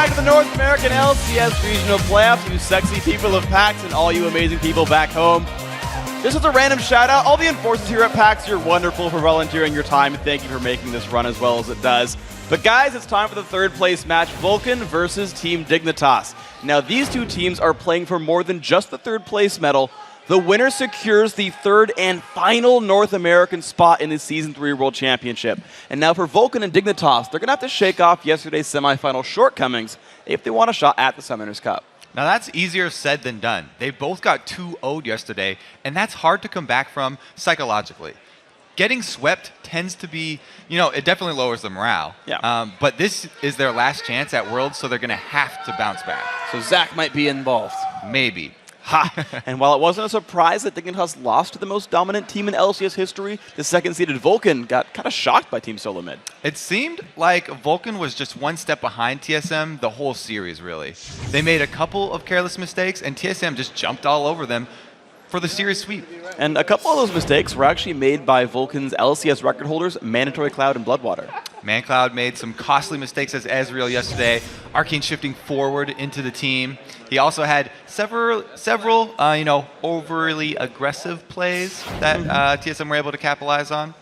back to the North American LCS Regional Playoffs, you sexy people of PAX and all you amazing people back home. Just as a random shout out, all the enforcers here at PAX, you're wonderful for volunteering your time, and thank you for making this run as well as it does. But guys, it's time for the third place match, Vulcan versus Team Dignitas. Now these two teams are playing for more than just the third place medal. The winner secures the third and final North American spot in the Season 3 World Championship. And now for Vulcan and Dignitas, they're going to have to shake off yesterday's semifinal shortcomings if they want a shot at the Summoners Cup. Now that's easier said than done. They both got 2-0'd yesterday, and that's hard to come back from psychologically. Getting swept tends to be, it definitely lowers the morale. Yeah. But this is their last chance at Worlds, so they're going to have to bounce back. So Zach might be involved. Maybe. Ha! And while it wasn't a surprise that Dignitas lost to the most dominant team in LCS history, the second-seeded Vulcan got kind of shocked by Team Solo Mid. It seemed like Vulcan was just one step behind TSM the whole series, really. They made a couple of careless mistakes, and TSM just jumped all over them for the series sweep. And a couple of those mistakes were actually made by Vulcan's LCS record holders, Mandatory Cloud and Bloodwater. ManCloud made some costly mistakes as Ezreal yesterday, Arcane shifting forward into the team. He also had several overly aggressive plays that TSM were able to capitalize on.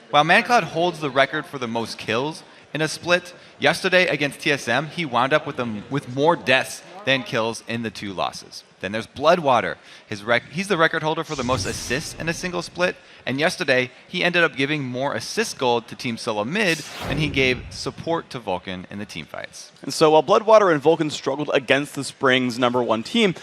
While ManCloud holds the record for the most kills in a split, yesterday against TSM, he wound up with more deaths than kills in the 2 losses. Then there's Bloodwater. He's the record holder for the most assists in a single split, and yesterday he ended up giving more assist gold to Team Solo Mid than he gave support to Vulcan in the team fights. And so while Bloodwater and Vulcan struggled against the Spring's #1 team,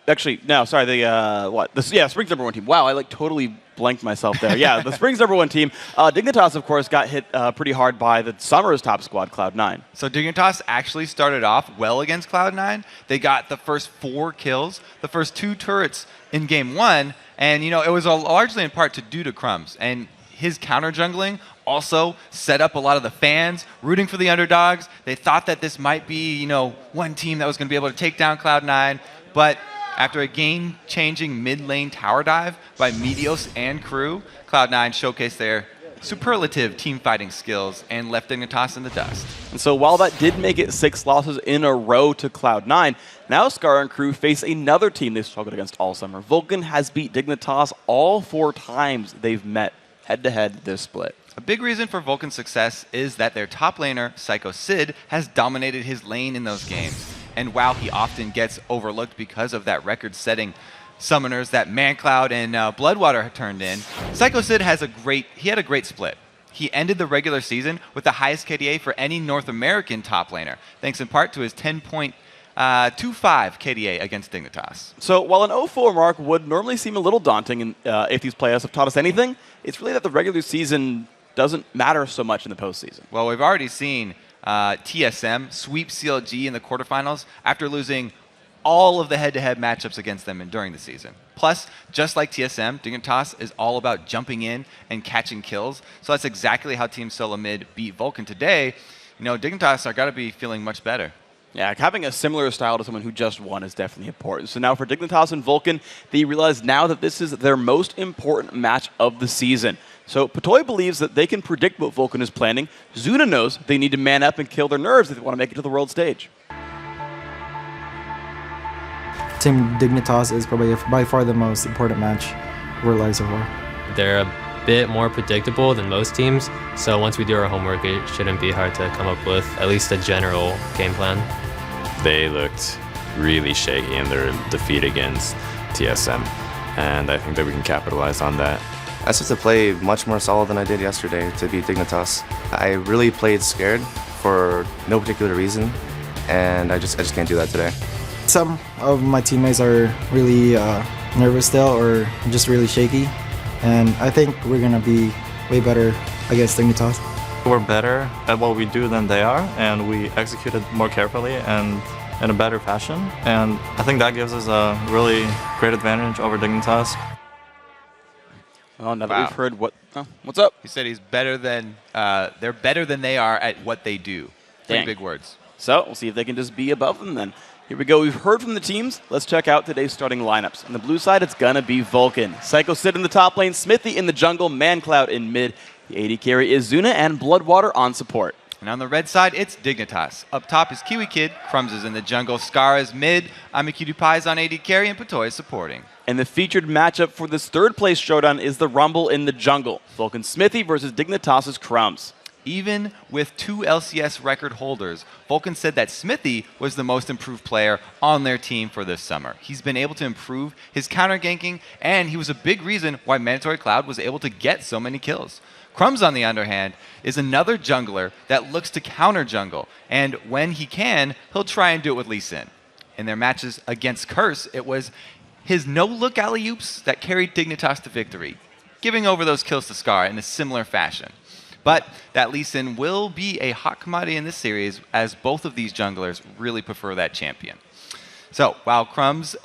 actually, no, sorry, Spring's #1 team. Wow, I totally blanked myself there. Yeah, the Spring's #1 team. Dignitas, of course, got hit pretty hard by the Summer's top squad, Cloud9. So Dignitas actually started off well against Cloud9. They got the first 4 kills, the first 2 turrets in Game 1, and it was largely in part due to Crumbs. And his counter jungling also set up a lot of the fans rooting for the underdogs. They thought that this might be, one team that was going to be able to take down Cloud9, but after a game-changing mid-lane tower dive by Meteos and crew, Cloud9 showcased their superlative team-fighting skills and left Dignitas in the dust. And so while that did make it 6 losses in a row to Cloud9, now Scar and crew face another team they struggled against all summer. Vulcan has beat Dignitas all 4 times they've met head-to-head this split. A big reason for Vulcan's success is that their top laner, Psycho Sid, has dominated his lane in those games. And while he often gets overlooked because of that record-setting summoners that ManCloud and Bloodwater have turned in, Psycho Sid had a great split. He ended the regular season with the highest KDA for any North American top laner, thanks in part to his 10.25 KDA against Dignitas. So while an 0-4 mark would normally seem a little daunting if these playoffs have taught us anything, it's really that the regular season doesn't matter so much in the postseason. Well, we've already seen TSM sweep CLG in the quarterfinals after losing all of the head-to-head matchups against them during the season. Plus, just like TSM, Dignitas is all about jumping in and catching kills. So that's exactly how Team Solo Mid beat Vulcan today. Dignitas are got to be feeling much better. Yeah, having a similar style to someone who just won is definitely important. So now for Dignitas and Vulcan, they realize now that this is their most important match of the season. So Patoy believes that they can predict what Vulcan is planning. Zuna knows they need to man up and kill their nerves if they want to make it to the world stage. Team Dignitas is probably by far the most important match we're live so far. They're a bit more predictable than most teams, so once we do our homework, it shouldn't be hard to come up with at least a general game plan. They looked really shaky in their defeat against TSM, and I think that we can capitalize on that. I just have to play much more solid than I did yesterday to beat Dignitas. I really played scared for no particular reason, and I just can't do that today. Some of my teammates are really nervous still or just really shaky, and I think we're going to be way better against Dignitas. We're better at what we do than they are, and we execute it more carefully and in a better fashion, and I think that gives us a really great advantage over Dignitas. Well, now that we've heard what's up? He said he's better than they're better than they are at what they do. Pretty big words. So we'll see if they can just be above them then. Here we go. We've heard from the teams. Let's check out today's starting lineups. On the blue side, it's gonna be Vulcan. Psycho Sid in the top lane, Smithy in the jungle, ManCloud in mid. The AD carry is Zuna and Bloodwater on support. And on the red side, it's Dignitas. Up top is Kiwi Kid, Crumbs is in the jungle, Scar is mid, AmiCutie is on AD carry, and Patoy is supporting. And the featured matchup for this third place showdown is the Rumble in the jungle. Vulcan Smithy versus Dignitas' Crumbs. Even with 2 LCS record holders, Vulcan said that Smithy was the most improved player on their team for this summer. He's been able to improve his counter ganking, and he was a big reason why Mandatory Cloud was able to get so many kills. Crumbs, on the other hand, is another jungler that looks to counter jungle, and when he can, he'll try and do it with Lee Sin. In their matches against Curse, it was his no-look alley-oops that carried Dignitas to victory, giving over those kills to Scar in a similar fashion. But that Lee Sin will be a hot commodity in this series, as both of these junglers really prefer that champion. So while Crumbs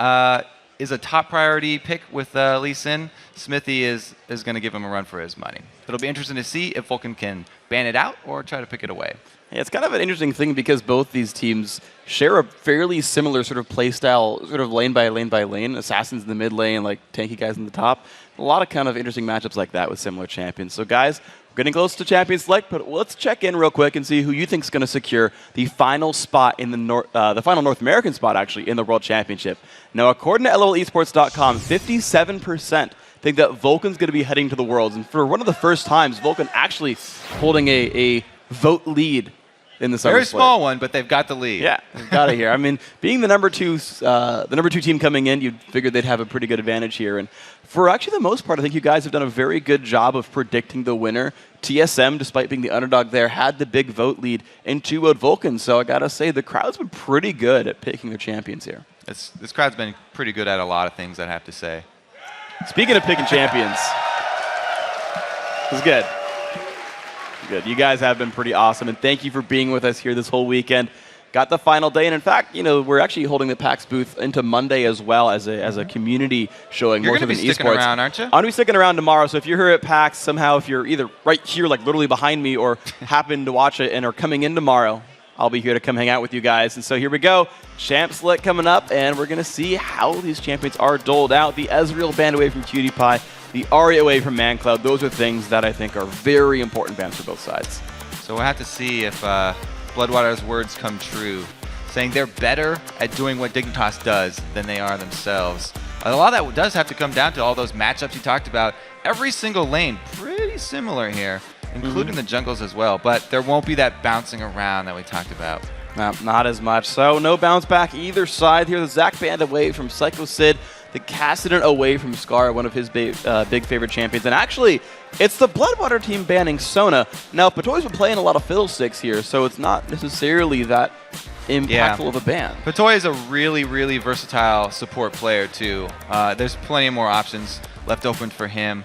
is a top priority pick with Lee Sin, Smithy is going to give him a run for his money. It'll be interesting to see if Vulcan can ban it out or try to pick it away. Yeah, it's kind of an interesting thing because both these teams share a fairly similar sort of play style, sort of lane by lane by lane. Assassins in the mid lane, like tanky guys in the top. A lot of kind of interesting matchups like that with similar champions. So guys, we're getting close to Champion Select, but let's check in real quick and see who you think is going to secure the final spot in the final North American spot, actually, in the World Championship. Now, according to LOLesports.com, 57% think that Vulcan's going to be heading to the Worlds. And for one of the first times, Vulcan actually holding a vote lead in the summer Very split. small one, but they've got the lead. Yeah, they've got it here. I mean, being the number two team coming in, you'd figure they'd have a pretty good advantage here. And for actually the most part, I think you guys have done a very good job of predicting the winner. TSM, despite being the underdog there, had the big vote lead and 2-0'd Vulcan. So I gotta say, the crowd's been pretty good at picking their champions here. This crowd's been pretty good at a lot of things, I'd have to say. Speaking of picking champions, it's good. Good. You guys have been pretty awesome, and thank you for being with us here this whole weekend. Got the final day, and in fact, you know, we're actually holding the PAX booth into Monday as well as a community showing. You're going to be sticking around, aren't you? I'm going to be sticking around tomorrow, so if you're here at PAX, somehow if you're either right here, like literally behind me, or happen to watch it and are coming in tomorrow, I'll be here to come hang out with you guys. And so here we go. Champ Select coming up, and we're going to see how these champions are doled out. The Ezreal banned away from Cutie, the Ahri away from ManCloud. Those are things that I think are very important bans for both sides. So we'll have to see if Bloodwater's words come true, saying they're better at doing what Dignitas does than they are themselves. A lot of that does have to come down to all those matchups you talked about. Every single lane pretty similar here, including the jungles as well, but there won't be that bouncing around that we talked about. No, not as much. So no bounce back either side here. The Zac banned away from Psycho Sid. The Cassidon away from Scar, one of his big favorite champions. And actually, it's the Bloodwater team banning Sona. Now, Patoy's been playing a lot of fiddlesticks here, so it's not necessarily that impactful of a ban. Patoy is a really, really versatile support player, too. There's plenty more options left open for him.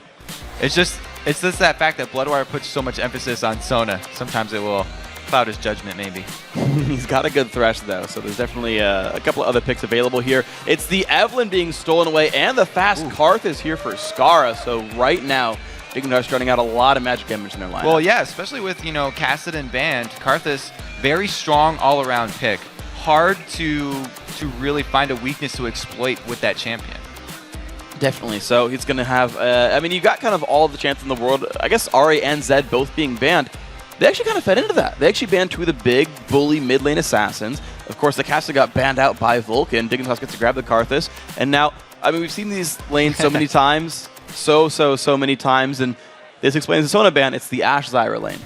It's just that fact that Bloodwater puts so much emphasis on Sona. Sometimes it will cloud his judgment, maybe. He's got a good thresh, though, so there's definitely a couple of other picks available here. It's the Evelynn being stolen away, and the fast Karth is here for Skara. So right now, Dignitas starting out a lot of magic damage in their lineup. Well, yeah, especially with, Cassidon banned. Karthus, very strong all-around pick. Hard to really find a weakness to exploit with that champion. Definitely. So he's going to have, I mean, you got kind of all of the chance in the world. I guess Ahri and Zed both being banned. They actually kind of fed into that. They actually banned 2 of the big bully mid lane assassins. Of course, the Cassidon got banned out by Vulcan. Dignitas gets to grab the Karthus. And now, I mean, we've seen these lanes so many times. So many times. And this explains the Sona ban. It's the Ashe Zyra lane.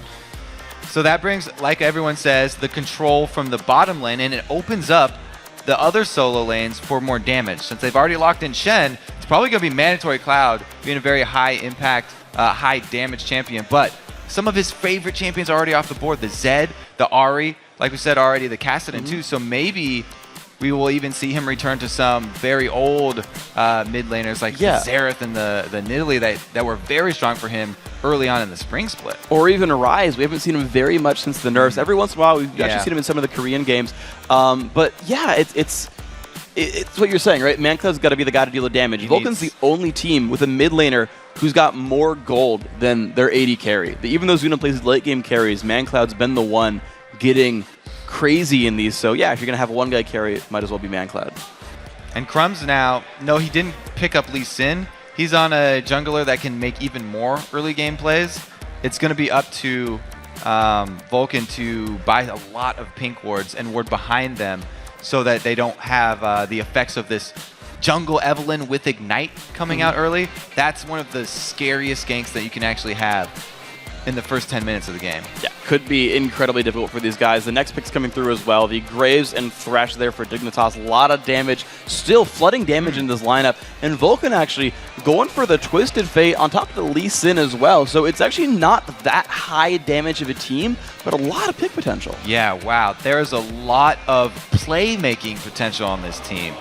So that brings, like everyone says, the control from the bottom lane, and it opens up the other solo lanes for more damage. Since they've already locked in Shen, it's probably going to be Mandatory Cloud being a very high impact, high damage champion. But some of his favorite champions are already off the board. The Zed, the Ahri, like we said already, the Cassidon too. So maybe we will even see him return to some very old mid laners like the Xerath and the Nidalee that were very strong for him early on in the spring split. Or even Rise. We haven't seen him very much since the nerfs. Every once in a while, we've actually seen him in some of the Korean games. But yeah, it's what you're saying, right? ManCloud's got to be the guy to deal the damage. Vulcan's the only team with a mid laner who's got more gold than their AD carry. Even though Zuna plays late game carries, ManCloud's been the one getting crazy in these. So yeah, if you're going to have one guy carry, it might as well be ManCloud. And Crumbs now, no, he didn't pick up Lee Sin. He's on a jungler that can make even more early game plays. It's going to be up to Vulcan to buy a lot of pink wards and ward behind them so that they don't have the effects of this jungle Evelyn with Ignite coming out early. That's one of the scariest ganks that you can actually have in the first 10 minutes of the game. Yeah, could be incredibly difficult for these guys. The next pick's coming through as well. The Graves and Thresh there for Dignitas. A lot of damage, still flooding damage in this lineup. And Vulcan actually going for the Twisted Fate on top of the Lee Sin as well. So it's actually not that high damage of a team, but a lot of pick potential. Yeah, wow. There is a lot of playmaking potential on this team.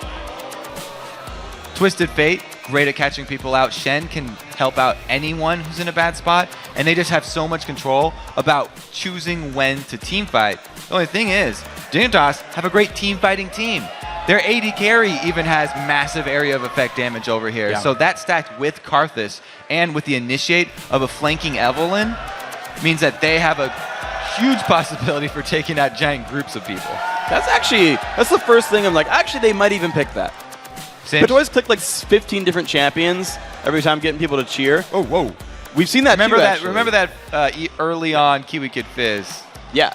Twisted Fate, great at catching people out. Shen can help out anyone who's in a bad spot, and they just have so much control about choosing when to team fight. The only thing is, Dignitas have a great team fighting team. Their AD carry even has massive area of effect damage over here. Yeah. So that stacked with Karthus and with the initiate of a flanking Evelyn means that they have a huge possibility for taking out giant groups of people. That's the first thing I'm like, actually they might even pick that. But always click like 15 different champions every time getting people to cheer. Oh, whoa. We've seen that Remember too, that? actually. Remember that early on Kiwi Kid Fizz? Yeah.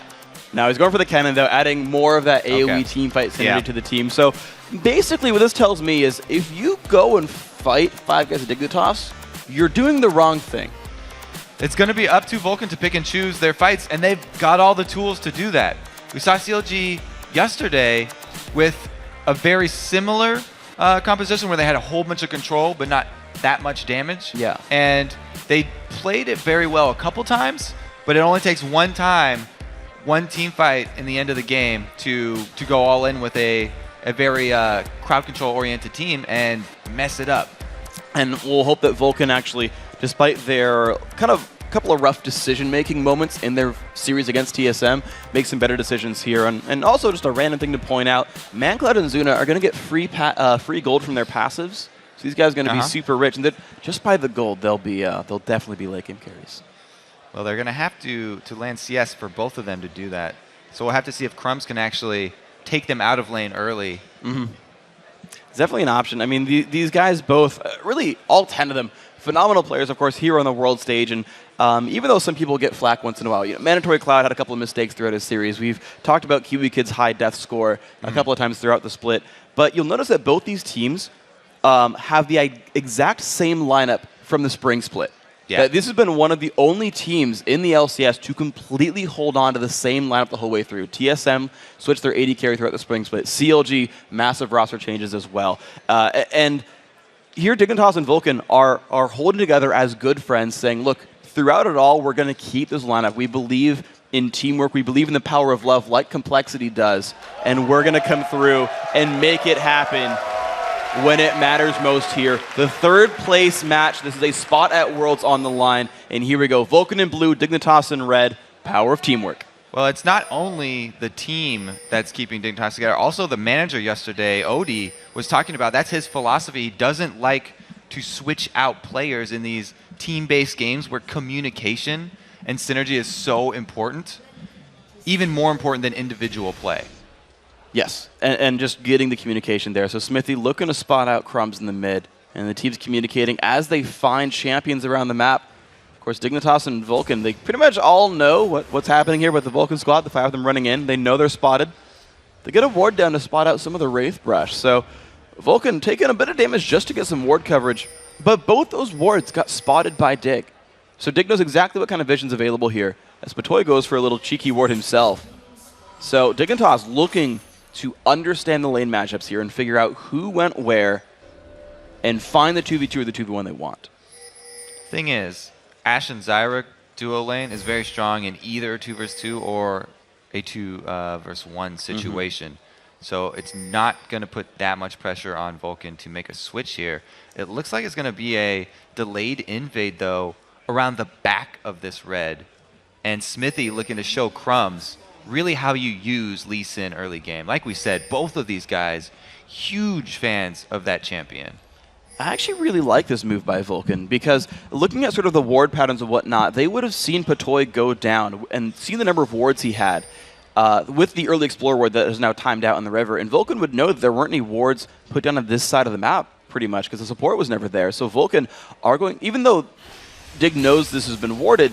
Now he's going for the cannon though, adding more of that AoE team fight synergy to the team. So basically what this tells me is if you go and fight 5 guys at Dignitas, you're doing the wrong thing. It's going to be up to Vulcan to pick and choose their fights, and they've got all the tools to do that. We saw CLG yesterday with a very similar composition where they had a whole bunch of control but not that much damage. Yeah. And they played it very well a couple times, but it only takes one time, one team fight in the end of the game to go all in with a very crowd control oriented team and mess it up. And we'll hope that Vulcan actually, despite their kind of couple of rough decision-making moments in their series against TSM, make some better decisions here. And also just a random thing to point out, ManCloud and Zuna are going to get free gold from their passives. So these guys are going to be super rich. And just by the gold, they'll definitely be late game carries. Well, they're going to have to land CS for both of them to do that. So we'll have to see if Crumbs can actually take them out of lane early. It's definitely an option. I mean, these guys both, really all 10 of them, phenomenal players, of course, here on the world stage. And even though some people get flack once in a while, Mandatory Cloud had a couple of mistakes throughout his series. We've talked about Kiwi Kid's high death score a couple of times throughout the split. But you'll notice that both these teams have the exact same lineup from the spring split. Yeah. This has been one of the only teams in the LCS to completely hold on to the same lineup the whole way through. TSM switched their AD carry throughout the spring split. CLG, massive roster changes as well. And here, Dignitas and Vulcan are holding together as good friends, saying, look, throughout it all, we're going to keep this lineup. We believe in teamwork. We believe in the power of love like Complexity does. And we're going to come through and make it happen when it matters most here. The third place match. This is a spot at Worlds on the line. And here we go. Vulcan in blue, Dignitas in red. Power of teamwork. Well, it's not only the team that's keeping Dignitas together. Also, the manager yesterday, Odie, was talking about that's his philosophy. He doesn't like to switch out players in these team-based games where communication and synergy is so important, even more important than individual play. Yes, and just getting the communication there. So Smithy looking to spot out Crumbs in the mid, and the team's communicating as they find champions around the map. Of course, Dignitas and Vulcan, they pretty much all know what's happening here with the Vulcan squad, the 5 of them running in. They know they're spotted. They get a ward down to spot out some of the Wraith Brush. So Vulcan taking a bit of damage just to get some ward coverage, but both those wards got spotted by Dig. So Dig knows exactly what kind of vision's available here, as Batoy goes for a little cheeky ward himself. So Dignitas looking to understand the lane matchups here and figure out who went where and find the 2v2 or the 2v1 they want. Thing is, Ashe and Zyra duo lane is very strong in either 2 versus 2 or a 2 versus 1 situation. So it's not going to put that much pressure on Vulcan to make a switch here. It looks like it's going to be a delayed invade, though, around the back of this red. And Smithy looking to show Crumbs really how you use Lee Sin early game. Like we said, both of these guys, huge fans of that champion. I actually really like this move by Vulcan because looking at sort of the ward patterns and whatnot, they would have seen Patoy go down and seen the number of wards he had with the early Explorer ward that is now timed out in the river. And Vulcan would know that there weren't any wards put down on this side of the map pretty much because the support was never there. So Vulcan are going, even though Dig knows this has been warded,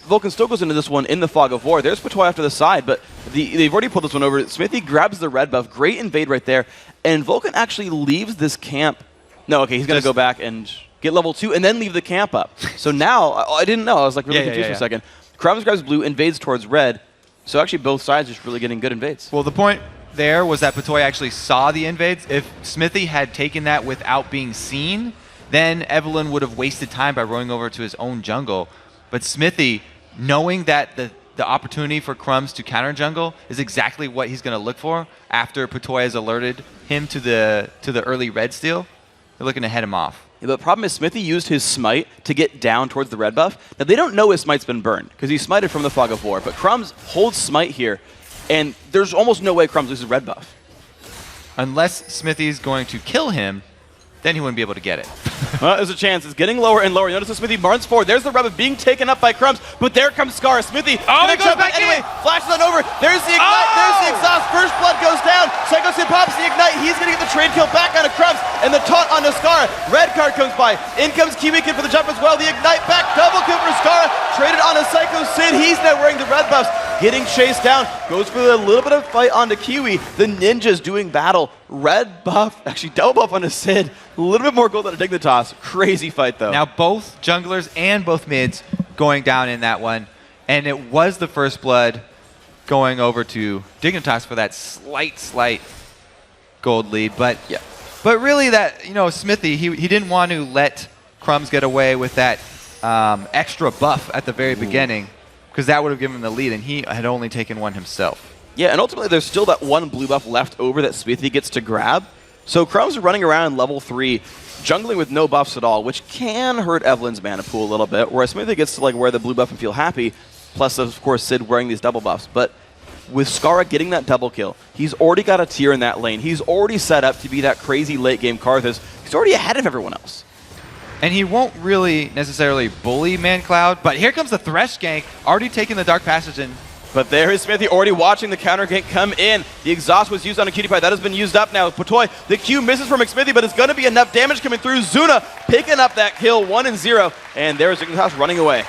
Vulcan still goes into this one in the fog of war. There's Patoy after the side, but they've already pulled this one over. Smithy grabs the red buff. Great invade right there. And Vulcan actually leaves this camp. No, okay, he's going to go back and get level 2 and then leave the camp up. So now, I didn't know. I was like really confused for a second. Crumbs grabs blue, invades towards red. So actually both sides just really getting good invades. Well, the point there was that Patoy actually saw the invades. If Smithy had taken that without being seen, then Evelyn would have wasted time by rolling over to his own jungle. But Smithy, knowing that the opportunity for Crumbs to counter jungle is exactly what he's going to look for after Patoy has alerted him to the early red steal, they're looking to head him off. Yeah, but the problem is Smithy used his smite to get down towards the red buff. Now, they don't know his smite's been burned because he smited from the fog of war, but Crumbs holds smite here, and there's almost no way Crumbs loses red buff. Unless Smithy's going to kill him, then he wouldn't be able to get it. Well, there's a chance. It's getting lower and lower. You notice that Smithy runs forward. There's the red buff being taken up by Crumbs, but there comes Scar. Smithy. Oh, he goes back anyway. in. Flashes on over. There's the ignite. There's the exhaust. First blood goes down. Psycho Sid pops the ignite. He's going to get the trade kill back onto Crumbs, and the taunt onto Scar. Red card comes by. In comes Kiwi Kid for the jump as well. The ignite back. Double kill for Scar. Traded onto Psycho Sid. He's now wearing the red buffs. Getting chased down. Goes for a little bit of fight onto Kiwi. The ninjas doing battle. Red buff. Actually, double buff onto Sid. A little bit more gold on Dignitas. Crazy fight, though. Now, both junglers and both mids going down in that one. And it was the first blood going over to Dignitas for that slight gold lead. But yeah. But really, that, you know, Smithy, he didn't want to let Crumbs get away with that extra buff at the very beginning, because that would have given him the lead, and he had only taken one himself. Yeah, and ultimately there's still that one blue buff left over that Smithy gets to grab. So Crumbs is running around level 3, jungling with no buffs at all, which can hurt Evelyn's mana pool a little bit, whereas Smithy gets to like wear the blue buff and feel happy, plus of course Sid wearing these double buffs. But with Skara getting that double kill, he's already got a tier in that lane. He's already set up to be that crazy late game Karthus. He's already ahead of everyone else. And he won't really necessarily bully ManCloud, but here comes the Thresh gank, already taking the Dark Passage in. But there is Smithy already watching the counter gank come in. The exhaust was used on a cutie pie. That has been used up now. Patoy, the Q misses from McSmithy, but it's going to be enough damage coming through. Zuna picking up that kill, 1-0. And there's Dignitas running away.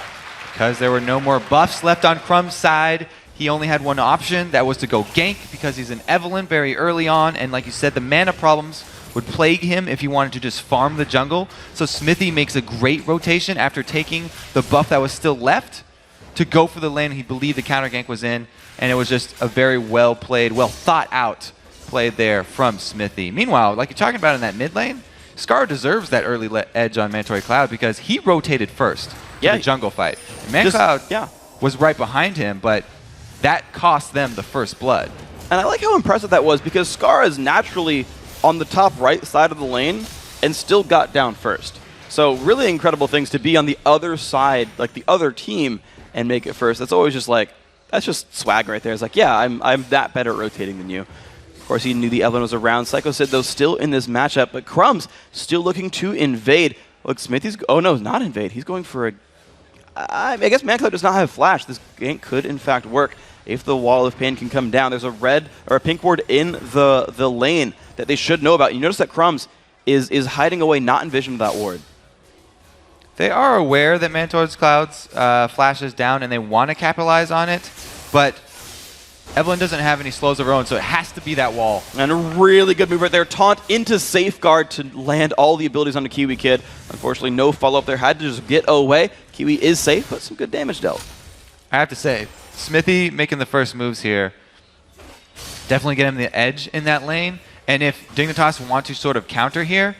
Because there were no more buffs left on Crumb's side, he only had one option. That was to go gank because he's an Evelyn very early on. And like you said, the mana problems would plague him if he wanted to just farm the jungle. So Smithy makes a great rotation after taking the buff that was still left to go for the lane he believed the counter gank was in, and it was just a very well played, well thought out play there from Smithy. Meanwhile, like you're talking about in that mid lane, Scar deserves that early edge on Mandatory Cloud because he rotated first to the jungle fight. ManCloud was right behind him, but that cost them the first blood. And I like how impressive that was because Scar is naturally on the top right side of the lane and still got down first. So really incredible things to be on the other side, like the other team, and make it first. That's always just like, that's just swag right there. It's like, yeah, I'm that better at rotating than you. Of course, he knew the Evelyn was around. Psycho Sid, though, still in this matchup, but Crumbs still looking to invade. Look, Smithy's, oh no, not invade. He's going for a, I guess ManCloud does not have flash. This gank could, in fact, work if the Wall of Pain can come down. There's a red or a pink ward in the lane that they should know about. You notice that Crumbs is hiding away, not in vision of that ward. They are aware that Mandatory Cloud's flash is down and they want to capitalize on it, but Evelyn doesn't have any slows of her own, so it has to be that wall. And a really good move right there. Taunt into Safeguard to land all the abilities on the Kiwi Kid. Unfortunately, no follow-up there. Had to just get away. Kiwi is safe, but some good damage dealt. I have to say, Smithy making the first moves here definitely get him the edge in that lane. And if Dignitas want to sort of counter here,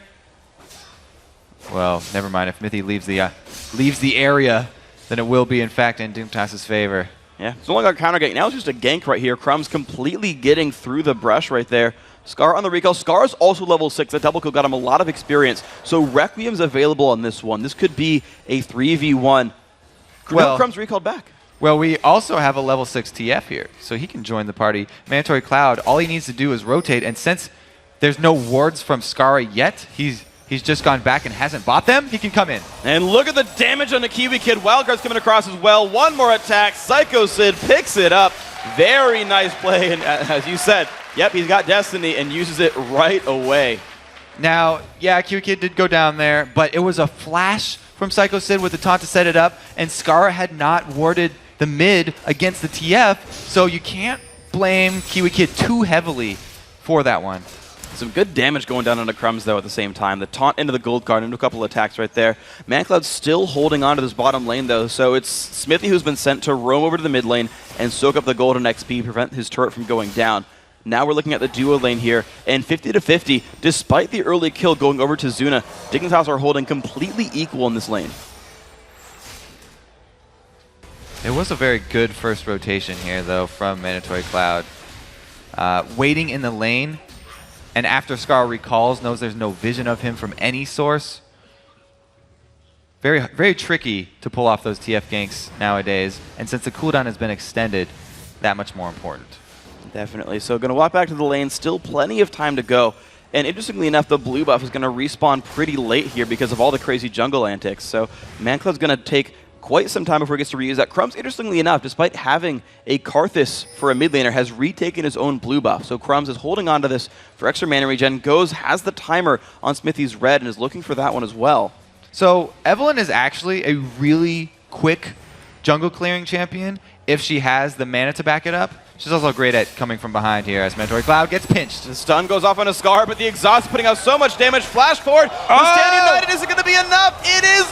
well, never mind. If Smithy leaves the area, then it will be, in fact, in Dignitas' favor. Yeah, it's no longer a counter gank. Now it's just a gank right here. Crumbs completely getting through the brush right there. Scar on the recall. Scar is also level 6. That double kill got him a lot of experience. So Requiem's available on this one. This could be a 3v1. Well, Crumbs recalled back. Well, we also have a level 6 TF here, so he can join the party. Mandatory Cloud, all he needs to do is rotate, and since there's no wards from Skara yet, he's just gone back and hasn't bought them, he can come in. And look at the damage on the Kiwi Kid. Wildcard's coming across as well. One more attack. Psycho Sid picks it up. Very nice play, and as you said, yep, he's got Destiny and uses it right away. Now, yeah, Kiwi Kid did go down there, but it was a flash from Psycho Sid with the taunt to set it up, and Skara had not warded the mid against the TF, so you can't blame Kiwi Kid too heavily for that one. Some good damage going down onto Crumbs, though, at the same time. The taunt into the gold card, into a couple of attacks right there. ManCloud's still holding on to this bottom lane, though, so it's Smithy who's been sent to roam over to the mid lane and soak up the golden XP, prevent his turret from going down. Now we're looking at the duo lane here, and 50-50, despite the early kill going over to Zuna, Dignitas are holding completely equal in this lane. It was a very good first rotation here, though, from Mandatory Cloud. Waiting in the lane, and after Scar recalls, knows there's no vision of him from any source. Very, very tricky to pull off those TF ganks nowadays, and since the cooldown has been extended, that much more important. Definitely. So going to walk back to the lane, still plenty of time to go. And interestingly enough, the blue buff is going to respawn pretty late here because of all the crazy jungle antics. So ManCloud's going to take quite some time before he gets to reuse that. Crumbs, interestingly enough, despite having a Karthus for a mid laner, has retaken his own blue buff. So Crumbs is holding on to this for extra mana regen, has the timer on Smithy's red, and is looking for that one as well. So Evelynn is actually a really quick jungle clearing champion if she has the mana to back it up. She's also great at coming from behind here as Mandatory Cloud gets pinched. The stun goes off on a Scar, but the exhaust is putting out so much damage. Flash forward. The Stand United isn't going to be enough. It is.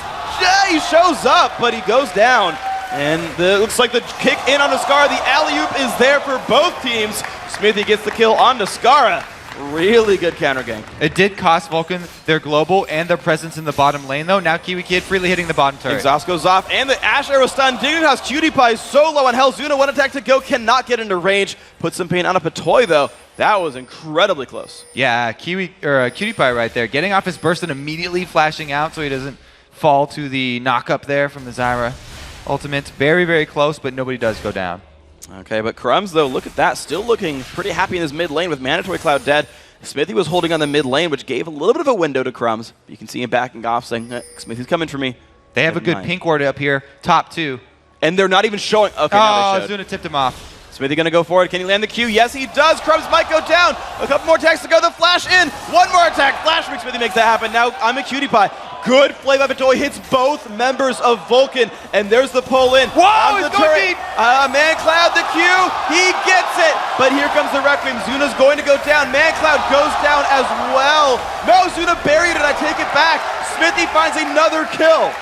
He shows up, but he goes down. And it looks like the kick in on the Scar. The alley-oop is there for both teams. Smithy gets the kill onto Skara. Really good counter gank. It did cost Vulcan their global and their presence in the bottom lane, though. Now Kiwi Kid freely hitting the bottom turret. Exhaust goes off, and the Ash Arrow stun. Dignitas Cutie Pie so low on health. Zuna, one attack to go, cannot get into range. Put some pain on a Patoy, though. That was incredibly close. Yeah, Cutie Pie right there. Getting off his burst and immediately flashing out so he doesn't fall to the knock-up there from the Zyra ultimate. Very, very close, but nobody does go down. Okay, but Crumbs, though, look at that. Still looking pretty happy in his mid lane with Mandatory Cloud dead. Smithy was holding on the mid lane, which gave a little bit of a window to Crumbs. You can see him backing off, saying, Smithy's coming for me. They have a good pink ward up here, top two. And they're not even showing. Okay, now they showed. Zuna tipped him off. Smithy going to go for it. Can he land the Q? Yes, he does. Crumbs might go down. A couple more attacks to go. The flash in. One more attack. Flash makes Smithy makes that happen. Now I'm a Cutie Pie. Good play by Patoy. Hits both members of Vulcan. And there's the pull in. Whoa, it's going deep. ManCloud, the Q. He gets it. But here comes the Requiem. Zuna's going to go down. ManCloud goes down as well. No, Zuna buried it. I take it back. Smithy finds another kill.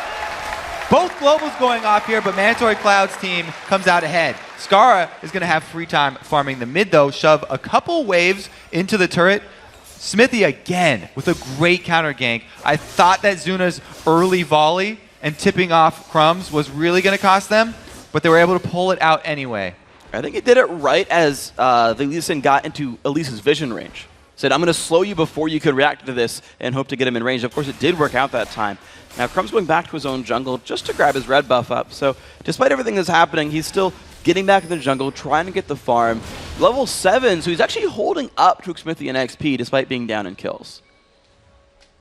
Both globals going off here, but Mandatory Cloud's team comes out ahead. Skara is going to have free time farming the mid, though. Shove a couple waves into the turret. Smithy again with a great counter gank. I thought that Zuna's early volley and tipping off Crumbs was really going to cost them, but they were able to pull it out anyway. I think he did it right as the Lee Sin got into Elise's vision range. Said, I'm going to slow you before you could react to this and hope to get him in range. Of course, it did work out that time. Now, Crumbs going back to his own jungle just to grab his red buff up. So, despite everything that's happening, he's still getting back in the jungle, trying to get the farm. Level 7, so he's actually holding up to Smithy and XP despite being down in kills.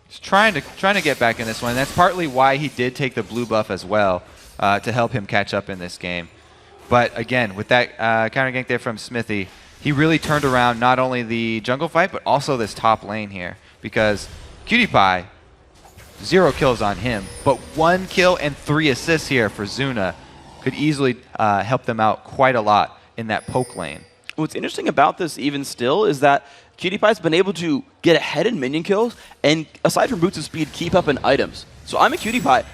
He's trying to get back in this one. That's partly why he did take the blue buff as well to help him catch up in this game. But again, with that counter gank there from Smithy, he really turned around not only the jungle fight, but also this top lane here. Because Cutie Pie, 0 kills on him, but 1 kill and 3 assists here for Zuna could easily help them out quite a lot in that poke lane. What's interesting about this even still is that Cutie Pie's been able to get ahead in minion kills and, aside from boots of speed, keep up in items. So I'm a Cutie Pie,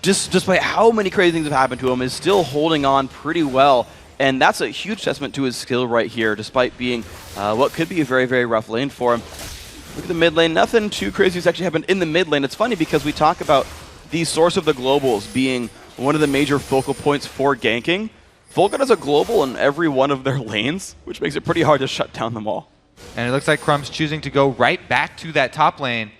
despite how many crazy things have happened to him, is still holding on pretty well. And that's a huge testament to his skill right here, despite being what could be a very, very rough lane for him. Look at the mid lane. Nothing too crazy has actually happened in the mid lane. It's funny because we talk about the source of the globals being one of the major focal points for ganking. Vulcan has a global in every one of their lanes, which makes it pretty hard to shut down them all. And it looks like Crumbs choosing to go right back to that top lane.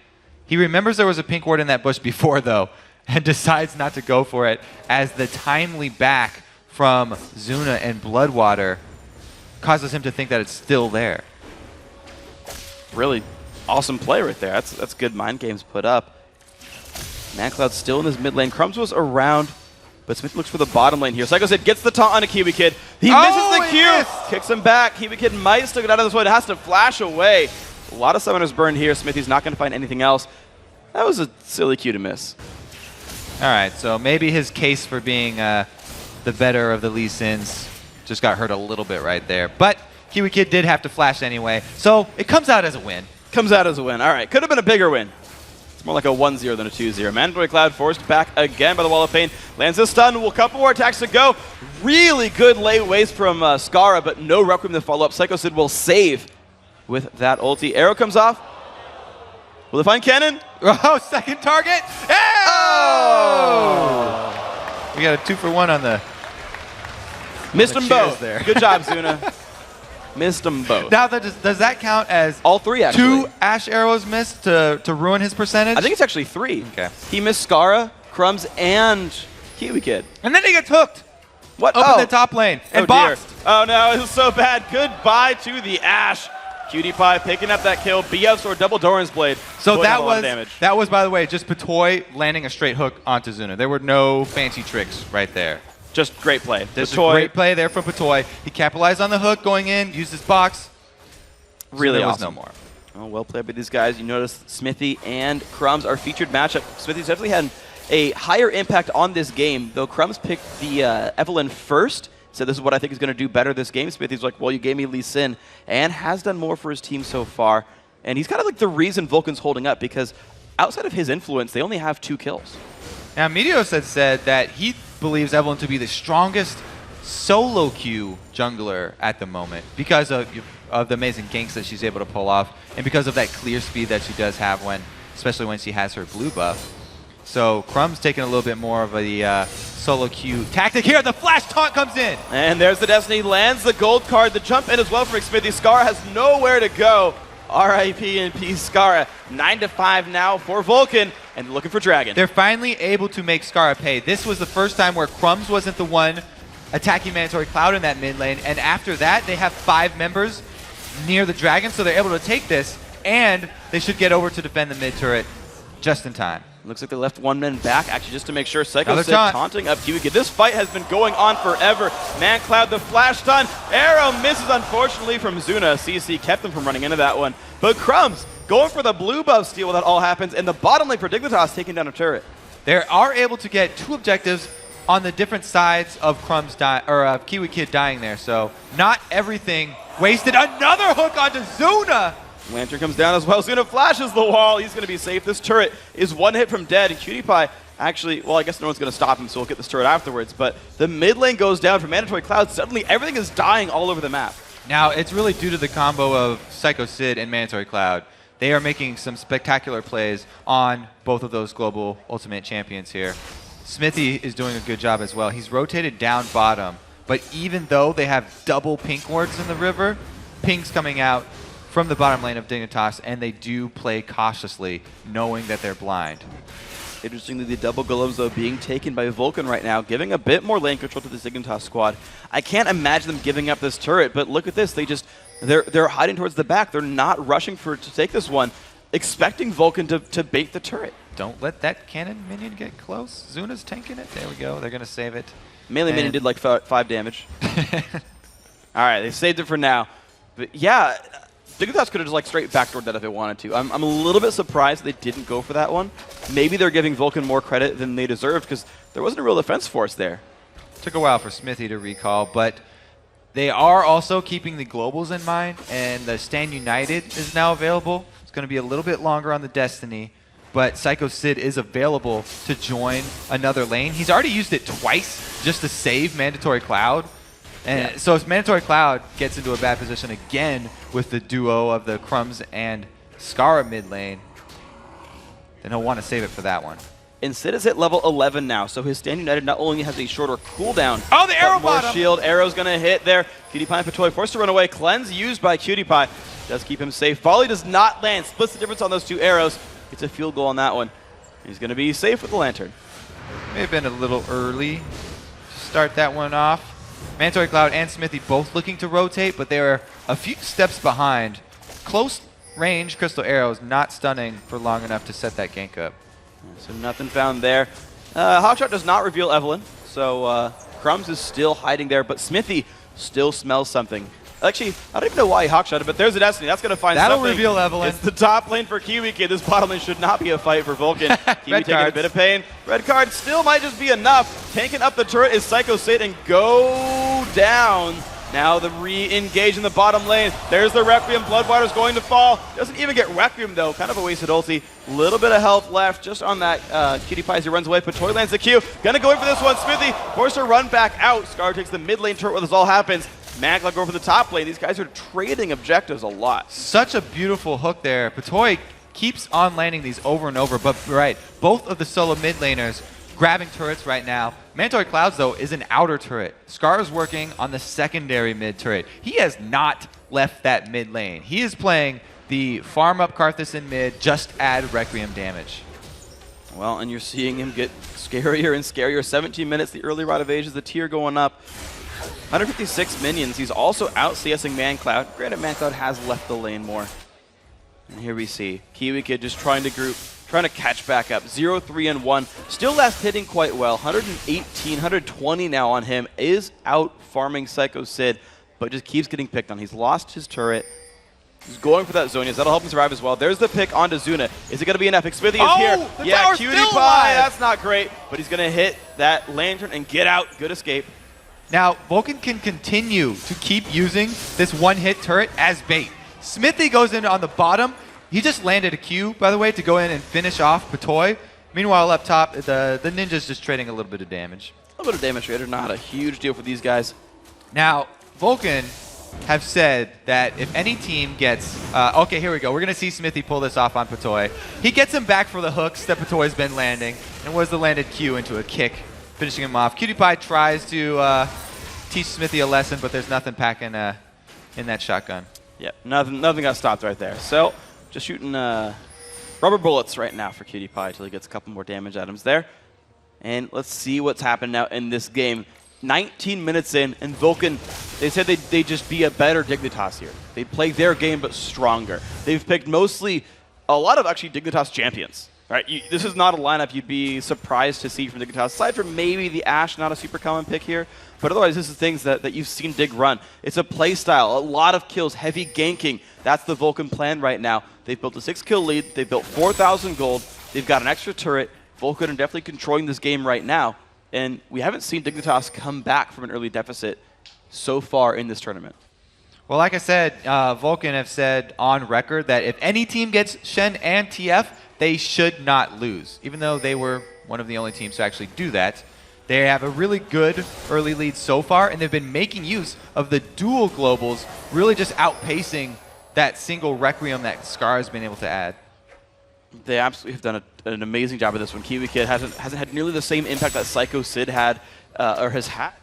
He remembers there was a pink ward in that bush before, though, and decides not to go for it as the timely back from Zuna and Bloodwater causes him to think that it's still there. Really awesome play right there. That's good mind games put up. ManCloud's still in his mid lane. Crumbs was around, but Smith looks for the bottom lane here. Psycho Sid gets the taunt on a Kiwi Kid. He misses the Q. Kicks him back. Kiwi Kid might still get out of this one. It has to flash away. A lot of summoners burned here. Smithy's not going to find anything else. That was a silly cue to miss. All right, so maybe his case for being the better of the Lee Sins just got hurt a little bit right there. But Kiwi Kid did have to flash anyway, so it comes out as a win. Comes out as a win. All right, could have been a bigger win. It's more like a 1-0 than a 2-0. Mandatory Cloud forced back again by the Wall of Pain. Lands a stun. A couple more attacks to go. Really good late waste from Skara, but no Requiem to follow up. Psycho Sid will save with that ulti. Arrow comes off. Will they find Cannon? Oh, second target. Oh! We got a 2-for-1 on the Missed them cheers both. there. Good job, Zuna. Missed them both. Now, does that count as all three, actually? 2 Ash arrows missed to ruin his percentage? I think it's actually 3. Okay. He missed Skara, Crumbs, and Kiwi Kid. And then he gets hooked. What? Up in the top lane. And boxed. Oh, no, this is so bad. Goodbye to the Ash. Cutie Pie picking up that kill. BF's or double Doran's Blade. So that was, was, by the way, just Patoy landing a straight hook onto Zuna. There were no fancy tricks right there. Just great play. Just a great play there from Patoy. He capitalized on the hook going in, used his box. Really so there awesome. was no more. Oh, well played by these guys. You notice Smithy and Crumbs are featured matchup. Smithy's definitely had a higher impact on this game, though Crumbs picked the Evelyn first. So this is what I think is going to do better this game. Smithy's like, well, you gave me Lee Sin, and has done more for his team so far. And he's kind of like the reason Vulcan's holding up, because outside of his influence, they only have 2 kills. Now, Meteos had said that he believes Evelyn to be the strongest solo queue jungler at the moment because of the amazing ganks that she's able to pull off, and because of that clear speed that she does have especially when she has her blue buff. So Crumb's taking a little bit more of a solo queue tactic here. The flash taunt comes in. And there's the Destiny, lands the gold card. The jump in as well for Smithy. Skara has nowhere to go. RIP and P Skara. 9-5 now for Vulcan, and looking for Dragon. They're finally able to make Skara pay. This was the first time where Crumbs wasn't the one attacking Mandatory Cloud in that mid lane, and after that, they have 5 members near the Dragon, so they're able to take this, and they should get over to defend the mid turret just in time. Looks like they left 1 man back, actually, just to make sure. Psycho Another Sid taunt. taunting up Kiwi Kid. This fight has been going on forever. Man Cloud, the flash stun. Arrow misses, unfortunately, from Zuna. CC kept them from running into that one. But Crumbs going for the blue buff steal when that all happens, and the bottom lane for Dignitas taking down a turret. They are able to get 2 objectives on the different sides of Crumbs Kiwi Kid dying there, so not everything wasted. Another hook onto Zuna! Lantern comes down as well. Zuna flashes the wall. He's going to be safe. This turret is 1 hit from dead. And Cutie Pie actually, well, I guess no one's going to stop him, so we'll get this turret afterwards. But the mid lane goes down for Mandatory Cloud. Suddenly, everything is dying all over the map. Now, it's really due to the combo of Psycho Sid and Mandatory Cloud. They are making some spectacular plays on both of those global ultimate champions here. Smithy is doing a good job as well. He's rotated down bottom, but even though they have double pink wards in the river, ping's coming out from the bottom lane of Dignitas, and they do play cautiously, knowing that they're blind. Interestingly, the double golems, though, being taken by Vulcan right now, giving a bit more lane control to the Dignitas squad. I can't imagine them giving up this turret, but look at this. They're hiding towards the back. They're not rushing to take this one, expecting Vulcan to bait the turret. Don't let that cannon minion get close. Zuna's tanking it. There we go. They're going to save it. Melee minion did like 5 damage. All right, they saved it for now. But yeah, Dignitas could have just like straight backdoored that if they wanted to. I'm a little bit surprised they didn't go for that one. Maybe they're giving Vulcan more credit than they deserved because there wasn't a real defense force there. Took a while for Smithy to recall, but they are also keeping the globals in mind, and the Stand United is now available. It's going to be a little bit longer on the Destiny, but Psycho Sid is available to join another lane. He's already used it twice just to save Mandatory Cloud. And so if Mandatory Cloud gets into a bad position again with the duo of the Crumbs and Skara mid lane, then he'll want to save it for that one. And Sid is at level 11 now, so his Stand United not only has a shorter cooldown, oh, the arrow more bottom. Shield. Arrow's going to hit there. Cutie Pie and Patoy forced to run away. Cleanse used by Cutie Pie. Does keep him safe. Volley does not land. Splits the difference on those 2 arrows. It's a field goal on that one. He's going to be safe with the Lantern. May have been a little early to start that one off. Mandatory Cloud and Smithy both looking to rotate, but they are a few steps behind. Close range Crystal Arrows not stunning for long enough to set that gank up. So nothing found there. Hawkshot does not reveal Evelyn, so Crumbs is still hiding there, but Smithy still smells something. Actually, I don't even know why he hawkshot it, but there's a Destiny. That's going to find That'll something. reveal Evelyn. It's the top lane for Kiwi Kid. This bottom lane should not be a fight for Vulcan. Kiwi taking cards. a bit of pain. Red card still might just be enough. Tanking up the turret is Psycho Sid and go down. Now the re-engage in the bottom lane. There's the Requiem. Bloodwater's going to fall. Doesn't even get Requiem though. Kind of a wasted ulti. Little bit of health left just on that Cutie Pie as he runs away. Patoy lands the Q. Gonna go in for this one. Smithy forced to run back out. Scar takes the mid lane turret where this all happens. Magla going for the top lane. These guys are trading objectives a lot. Such a beautiful hook there. Patoy keeps on landing these over and over, but right, both of the solo mid laners grabbing turrets right now. Mandatory Clouds, though, is an outer turret. Scar is working on the secondary mid turret. He has not left that mid lane. He is playing the farm up Karthus in mid, just add Requiem damage. Well, and you're seeing him get scarier and scarier. 17 minutes, the early rod of Asia, the tier going up. 156 minions. He's also out CSing ManCloud. Granted, ManCloud has left the lane more. And here we see Kiwi Kid just trying to group, trying to catch back up. 0-3-1. Still last hitting quite well. 118, 120 now on him. Is out farming Psycho Sid, but just keeps getting picked on. He's lost his turret. He's going for that Zonias. That'll help him survive as well. There's the pick onto Zuna. Is it going to be enough? Smithy is here. The Yeah, tower's Cutie still Pie. alive. That's not great, but he's going to hit that lantern and get out. Good escape. Now, Vulcan can continue to keep using this one-hit turret as bait. Smithy goes in on the bottom. He just landed a Q, by the way, to go in and finish off Patoy. Meanwhile, up top, the Ninja's just trading a little bit of damage. A little bit of damage trader, not a huge deal for these guys. Now, Vulcan have said that if any team gets... okay, here we go. We're going to see Smithy pull this off on Patoy. He gets him back for the hooks that Patoy's been landing, and was the landed Q into a kick, finishing him off. Cutie Pie tries to teach Smithy a lesson, but there's nothing packing in that shotgun. Yeah, nothing got stopped right there. So, just shooting rubber bullets right now for Cutie Pie until he gets a couple more damage items there. And let's see what's happened now in this game. 19 minutes in, and Vulcan, they said they'd just be a better Dignitas here. They play their game, but stronger. They've picked mostly a lot of actually Dignitas champions. Right? This is not a lineup you'd be surprised to see from Dignitas, aside from maybe the Ashe, not a super common pick here. But otherwise, this is things that you've seen Dig run. It's a play style, a lot of kills, heavy ganking. That's the Vulcan plan right now. They've built a 6-kill lead. They've built 4,000 gold. They've got an extra turret. Vulcan are definitely controlling this game right now. And we haven't seen Dignitas come back from an early deficit so far in this tournament. Well, like I said, Vulcan have said on record that if any team gets Shen and TF, they should not lose, even though they were one of the only teams to actually do that. They have a really good early lead so far, and they've been making use of the dual globals, really just outpacing that single Requiem that Scar has been able to add. They absolutely have done an amazing job of this one. Kiwi Kid hasn't had nearly the same impact that Psycho Sid had, or has had,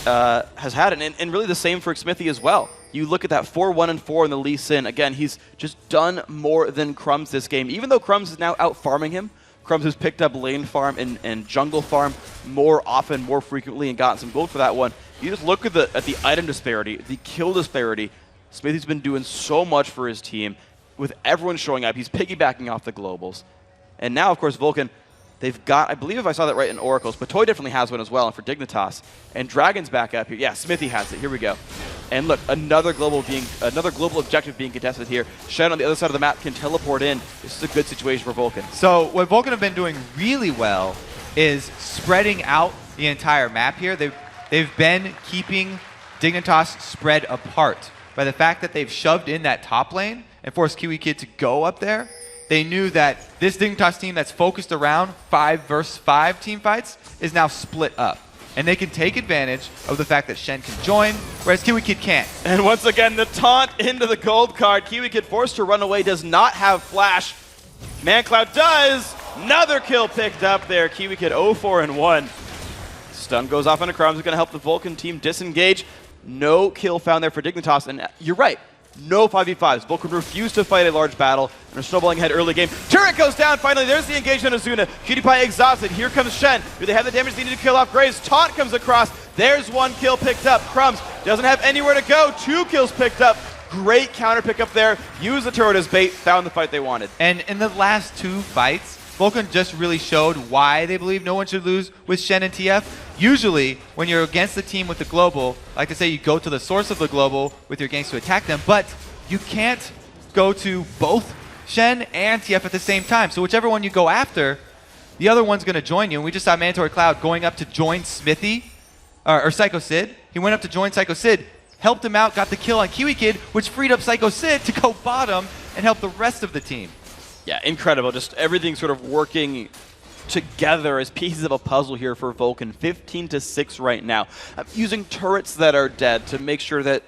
and really the same for Smithy as well. You look at that 4-1 and 4 in the Lee Sin. Again, he's just done more than Crumbs this game. Even though Crumbs is now out farming him, Crumbs has picked up lane farm and jungle farm more often, more frequently, and gotten some gold for that one. You just look at the item disparity, the kill disparity. Smithy's been doing so much for his team. With everyone showing up, he's piggybacking off the globals. And now, of course, Vulcan, they've got, I believe if I saw that right in Oracles, but Toy definitely has one as well, and for Dignitas. And Dragon's back up here. Yeah, Smithy has it. Here we go. And look, another global objective being contested here. Shen on the other side of the map can teleport in. This is a good situation for Vulcan. So what Vulcan have been doing really well is spreading out the entire map here. They've been keeping Dignitas spread apart by the fact that they've shoved in that top lane and forced Kiwi Kid to go up there. They knew that this Dignitas team that's focused around 5 versus 5 team fights is now split up. And they can take advantage of the fact that Shen can join, whereas Kiwi Kid can't. And once again, the taunt into the gold card. Kiwi Kid forced to run away, does not have flash. ManCloud does. Another kill picked up there. Kiwi Kid 0-4-1. Stun goes off on a Crumbs. It's going to help the Vulcan team disengage. No kill found there for Dignitas. And you're right. No 5v5s. Vulcan refused to fight a large battle and are snowballing ahead early game. Turret goes down. Finally, there's the engagement of Azuna. Cutie Pie exhausted. Here comes Shen. Do they have the damage they need to kill off Graves? Taunt comes across. There's one kill picked up. Crumbs doesn't have anywhere to go. 2 kills picked up. Great counter pickup there. Use the turret as bait. Found the fight they wanted. And in the last 2 fights, Vulcan just really showed why they believe no one should lose with Shen and TF. Usually, when you're against the team with the global, like to say you go to the source of the global with your ganks to attack them, but you can't go to both Shen and TF at the same time. So whichever one you go after, the other one's going to join you. And we just saw Mandatory Cloud going up to join Smithy, or Psycho Sid. He went up to join Psycho Sid, helped him out, got the kill on Kiwi Kid, which freed up Psycho Sid to go bottom and help the rest of the team. Yeah, incredible. Just everything sort of working together as pieces of a puzzle here for Vulcan. 15-6 right now. Using turrets that are dead to make sure that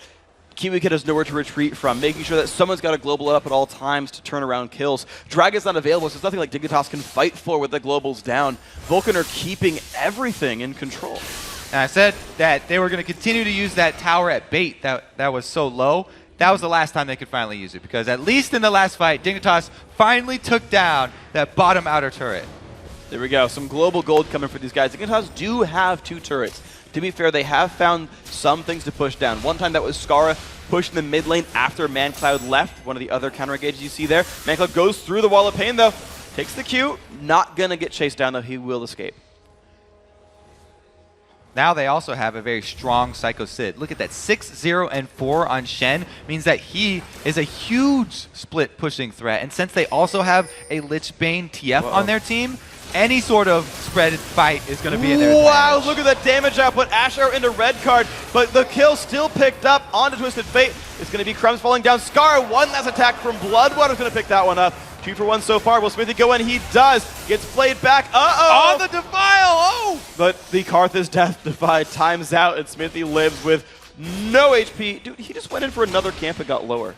Kiwi Kid has nowhere to retreat from, making sure that someone's got a global up at all times to turn around kills. Dragon's not available, so there's nothing like Dignitas can fight for with the globals down. Vulcan are keeping everything in control. And I said that they were going to continue to use that tower at bait that was so low. That was the last time they could finally use it, because at least in the last fight, Dignitas finally took down that bottom outer turret. There we go. Some global gold coming for these guys. Dignitas do have 2 turrets. To be fair, they have found some things to push down. One time that was Skara pushing the mid lane after ManCloud left, one of the other counter engages you see there. ManCloud goes through the wall of pain, though. Takes the Q. Not going to get chased down, though. He will escape. Now they also have a very strong Psycho Sid. Look at that, 6-0 and 4 on Shen means that he is a huge split pushing threat. And since they also have a Lichbane TF on their team, any sort of spread fight is going to be in their Wow, advantage. look at that damage output. Asher into red card, but the kill still picked up onto Twisted Fate. It's going to be Crumbs falling down. Scar, one last attack from Bloodwater's going to pick that one up. 2 for 1 so far. Will Smithy go in? He does. Gets played back. Uh-oh! On the Defile! Oh! But the Karthus Death Defy times out, and Smithy lives with no HP. Dude, he just went in for another camp and got lower.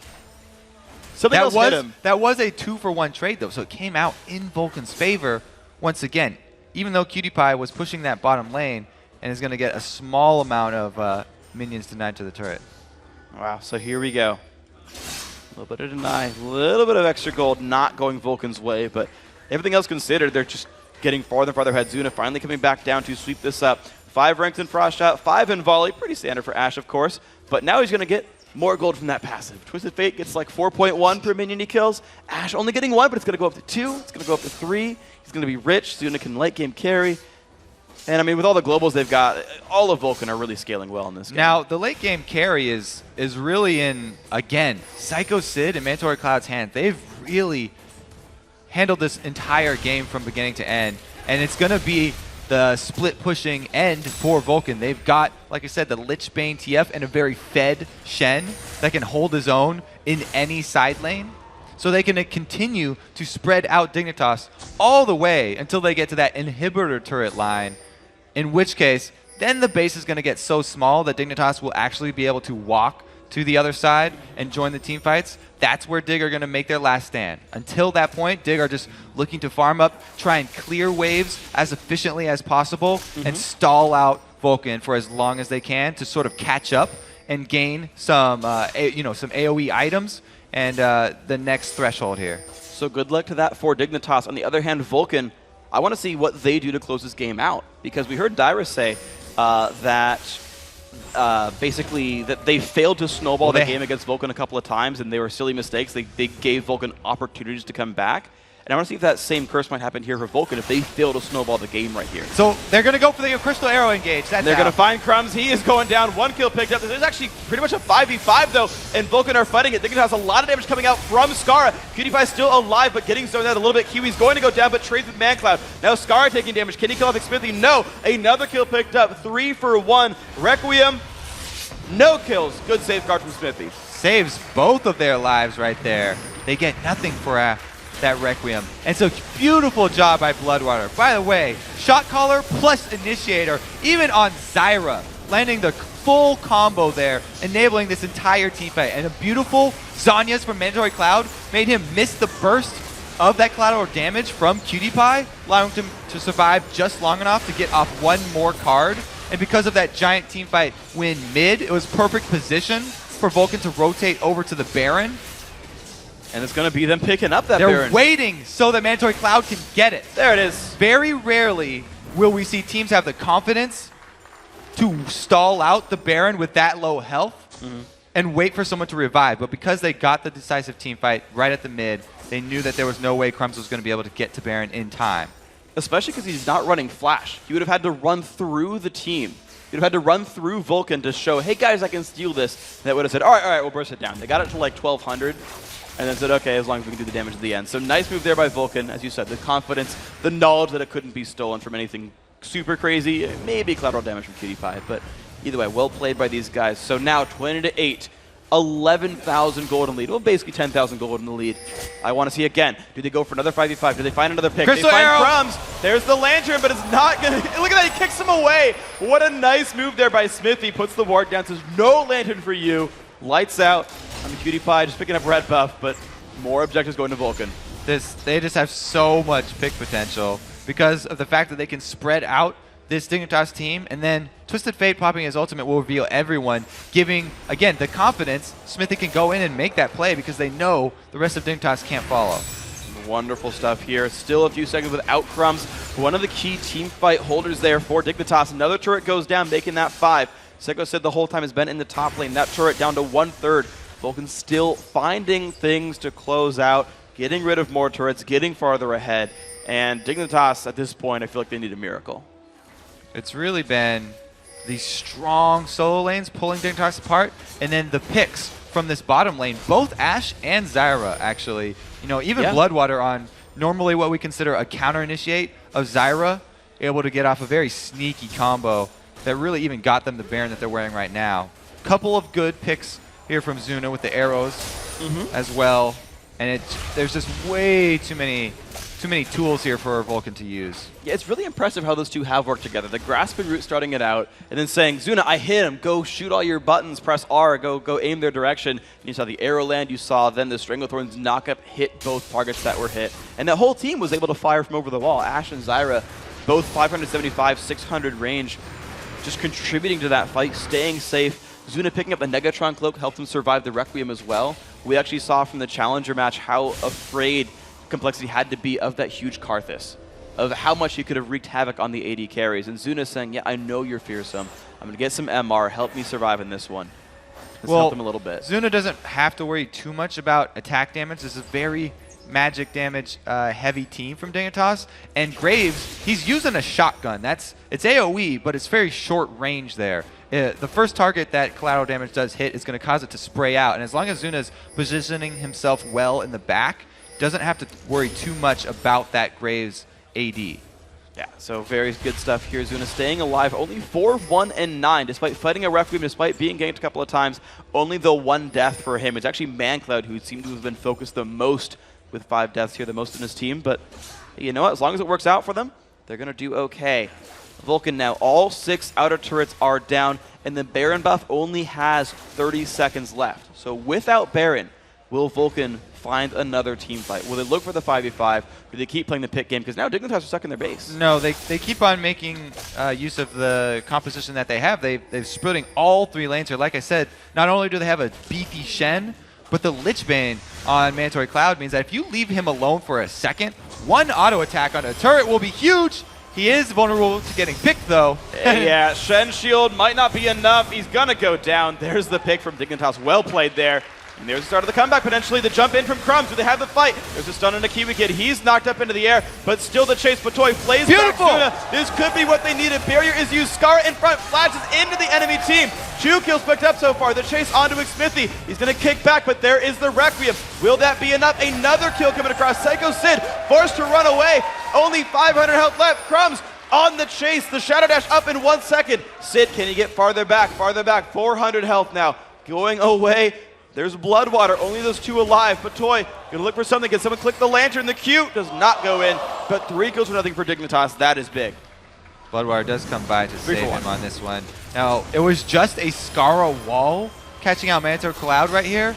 Something else hit him. That was a 2-for-1 trade, though, so it came out in Vulcan's favor once again. Even though Cutie Pie was pushing that bottom lane and is going to get a small amount of minions denied to the turret. Wow, so here we go. A little bit of deny, a little bit of extra gold not going Vulcan's way, but everything else considered, they're just getting farther and farther ahead. Zuna finally coming back down to sweep this up. 5 ranks in Frost Shot, 5 in Volley, pretty standard for Ashe, of course, but now he's going to get more gold from that passive. Twisted Fate gets like 4.1 per minion he kills. Ashe only getting 1, but it's going to go up to 2, it's going to go up to 3. He's going to be rich. Zuna can late game carry. And I mean, with all the globals they've got, all of Vulcan are really scaling well in this game. Now, the late game carry is really in, again, Psycho Sid and Mandatory Cloud's hand. They've really handled this entire game from beginning to end. And it's going to be the split pushing end for Vulcan. They've got, like I said, the Lichbane TF and a very fed Shen that can hold his own in any side lane. So they can continue to spread out Dignitas all the way until they get to that inhibitor turret line, in which case, then the base is going to get so small that Dignitas will actually be able to walk to the other side and join the team fights. That's where Dig are going to make their last stand. Until that point, Dig are just looking to farm up, try and clear waves as efficiently as possible, and stall out Vulcan for as long as they can to sort of catch up and gain some, some AoE items and the next threshold here. So good luck to that for Dignitas. On the other hand, Vulcan, I want to see what they do to close this game out, because we heard Dyra say that basically that they failed to snowball the game against Vulcan a couple of times, and they were silly mistakes. They gave Vulcan opportunities to come back. And I want to see if that same curse might happen here for Vulcan if they fail to snowball the game right here. So they're going to go for the Crystal Arrow engage. They're going to find Crumbs. He is going down. 1 kill picked up. This is actually pretty much a 5v5, though, and Vulcan are fighting it. Dignitas has a lot of damage coming out from Skara. Cutie Pie still alive, but getting zoned out a little bit. Kiwi's going to go down, but trades with ManCloud. Now Skara taking damage. Can he kill off Smithy? No. Another kill picked up. 3 for 1. Requiem, no kills. Good safeguard from Smithy. Saves both of their lives right there. They get nothing for that Requiem. And so beautiful job by Bloodwater. By the way, shot caller plus initiator, even on Zyra, landing the full combo there, enabling this entire team fight. And a beautiful Zhonya's from Mandatory Cloud made him miss the burst of that collateral damage from Cutie Pie, allowing him to survive just long enough to get off 1 more card. And because of that giant team fight win mid, it was perfect position for Vulcan to rotate over to the Baron. And it's going to be them picking up that Baron. They're waiting so that Mandatory Cloud can get it. There it is. Very rarely will we see teams have the confidence to stall out the Baron with that low health and wait for someone to revive. But because they got the decisive team fight right at the mid, They knew that there was no way Crumbs was going to be able to get to Baron in time. Especially because he's not running Flash. He would have had to run through the team. He would have had to run through Vulcan to show, hey guys, I can steal this. And that would have said, all right, we'll burst it down. They got it to like 1,200, and then said, okay, as long as we can do the damage at the end. So nice move there by Vulcan, as you said, the confidence, the knowledge that it couldn't be stolen from anything super crazy. Maybe collateral damage from Cutie5, but either way, well played by these guys. So now 20-8. 11,000 gold in the lead. Well, basically 10,000 gold in the lead. I want to see again. Do they go for another 5v5? Do they find another pick? Crystal they find arrow. Crumbs. There's the lantern, but it's not going to... Look at that. He kicks him away. What a nice move there by Smithy. Puts the ward down. Says, no lantern for you. Lights out on the Cutie Pie. Just picking up red buff, but more objectives going to Vulcan. They just have so much pick potential because of the fact that they can spread out this Dignitas team, and then Twisted Fate popping his ultimate will reveal everyone, giving, again, the confidence Smithy can go in and make that play because they know the rest of Dignitas can't follow. Wonderful stuff here. Still a few seconds without Crumbs. One of the key team fight holders there for Dignitas. Another turret goes down, making that 5. Seko said the whole time has been in the top lane. That turret down to 1/3. Vulcan still finding things to close out, getting rid of more turrets, getting farther ahead. And Dignitas, at this point, I feel like they need a miracle. It's really been these strong solo lanes pulling Dignitas apart, and then the picks from this bottom lane, both Ashe and Zyra actually. You know, even Bloodwater on normally what we consider a counter-initiate of Zyra, able to get off a very sneaky combo that really even got them the Baron that they're wearing right now. Couple of good picks here from Zuna with the arrows as well, and there's just way too many tools here for Vulcan to use. Yeah, it's really impressive how those two have worked together. The grasping root starting it out, and then saying, Zuna, I hit him. Go shoot all your buttons. Press R. Go aim their direction. And you saw the arrow land. You saw then the Stranglethorn's knock-up hit both targets that were hit. And the whole team was able to fire from over the wall. Ashe and Zyra, both 575, 600 range, just contributing to that fight, staying safe. Zuna picking up the Negatron Cloak helped him survive the Requiem as well. We actually saw from the Challenger match how afraid Complexity had to be of that huge Karthus, of how much he could have wreaked havoc on the AD carries. And Zuna saying, yeah, I know you're fearsome. I'm going to get some MR. Help me survive in this one. Let's help him a little bit. Zuna doesn't have to worry too much about attack damage. This is a very magic damage heavy team from Dignitas. And Graves, he's using a shotgun. It's AoE, but it's very short range there. The first target that collateral damage does hit is going to cause it to spray out. And as long as Zuna's positioning himself well in the back, doesn't have to worry too much about that Graves AD. Yeah, so very good stuff here. Zuna staying alive, only 4-1-9, despite fighting a Requiem, despite being ganked a couple of times. Only the 1 death for him. It's actually ManCloud who seemed to have been focused the most with 5 deaths here, the most in his team. But you know what? As long as it works out for them, they're going to do okay. Vulcan now, all 6 outer turrets are down, and the Baron buff only has 30 seconds left. So without Baron, will Vulcan find another team fight? Will they look for the 5v5? Do they keep playing the pick game? Because now Dignitas are stuck in their base. No, they keep on making use of the composition that they have. They're splitting all 3 lanes here. Like I said, not only do they have a beefy Shen, but the Lich Bane on Mandatory Cloud means that if you leave him alone for a second, 1 auto attack on a turret will be huge. He is vulnerable to getting picked, though. Yeah, Shen shield might not be enough. He's going to go down. There's the pick from Dignitas. Well played there. And there's the start of the comeback, potentially. The jump in from Crumbs. Do they have the fight? There's a stun on a Kiwi Kid. He's knocked up into the air, but still the chase. Patoy flays Beautiful. back Zuna. This could be what they needed. Barrier is used. Scar in front. Flashes into the enemy team. 2 kills picked up so far. The chase onto Smithy. He's going to kick back, but there is the Requiem. Will that be enough? Another kill coming across. Psycho Sid forced to run away. Only 500 health left. Crumbs on the chase. The Shadow Dash up in 1 second. Sid, can he get farther back? Farther back. 400 health now. Going away. There's Bloodwater, only those 2 alive. But Toy, gonna look for something. Can someone click the lantern? The Q does not go in, but 3 kills for nothing for Dignitas. That is big. Bloodwater does come by to save 3-for-1 him on this one. Now, it was just a Skara wall catching out Mandatory Cloud right here.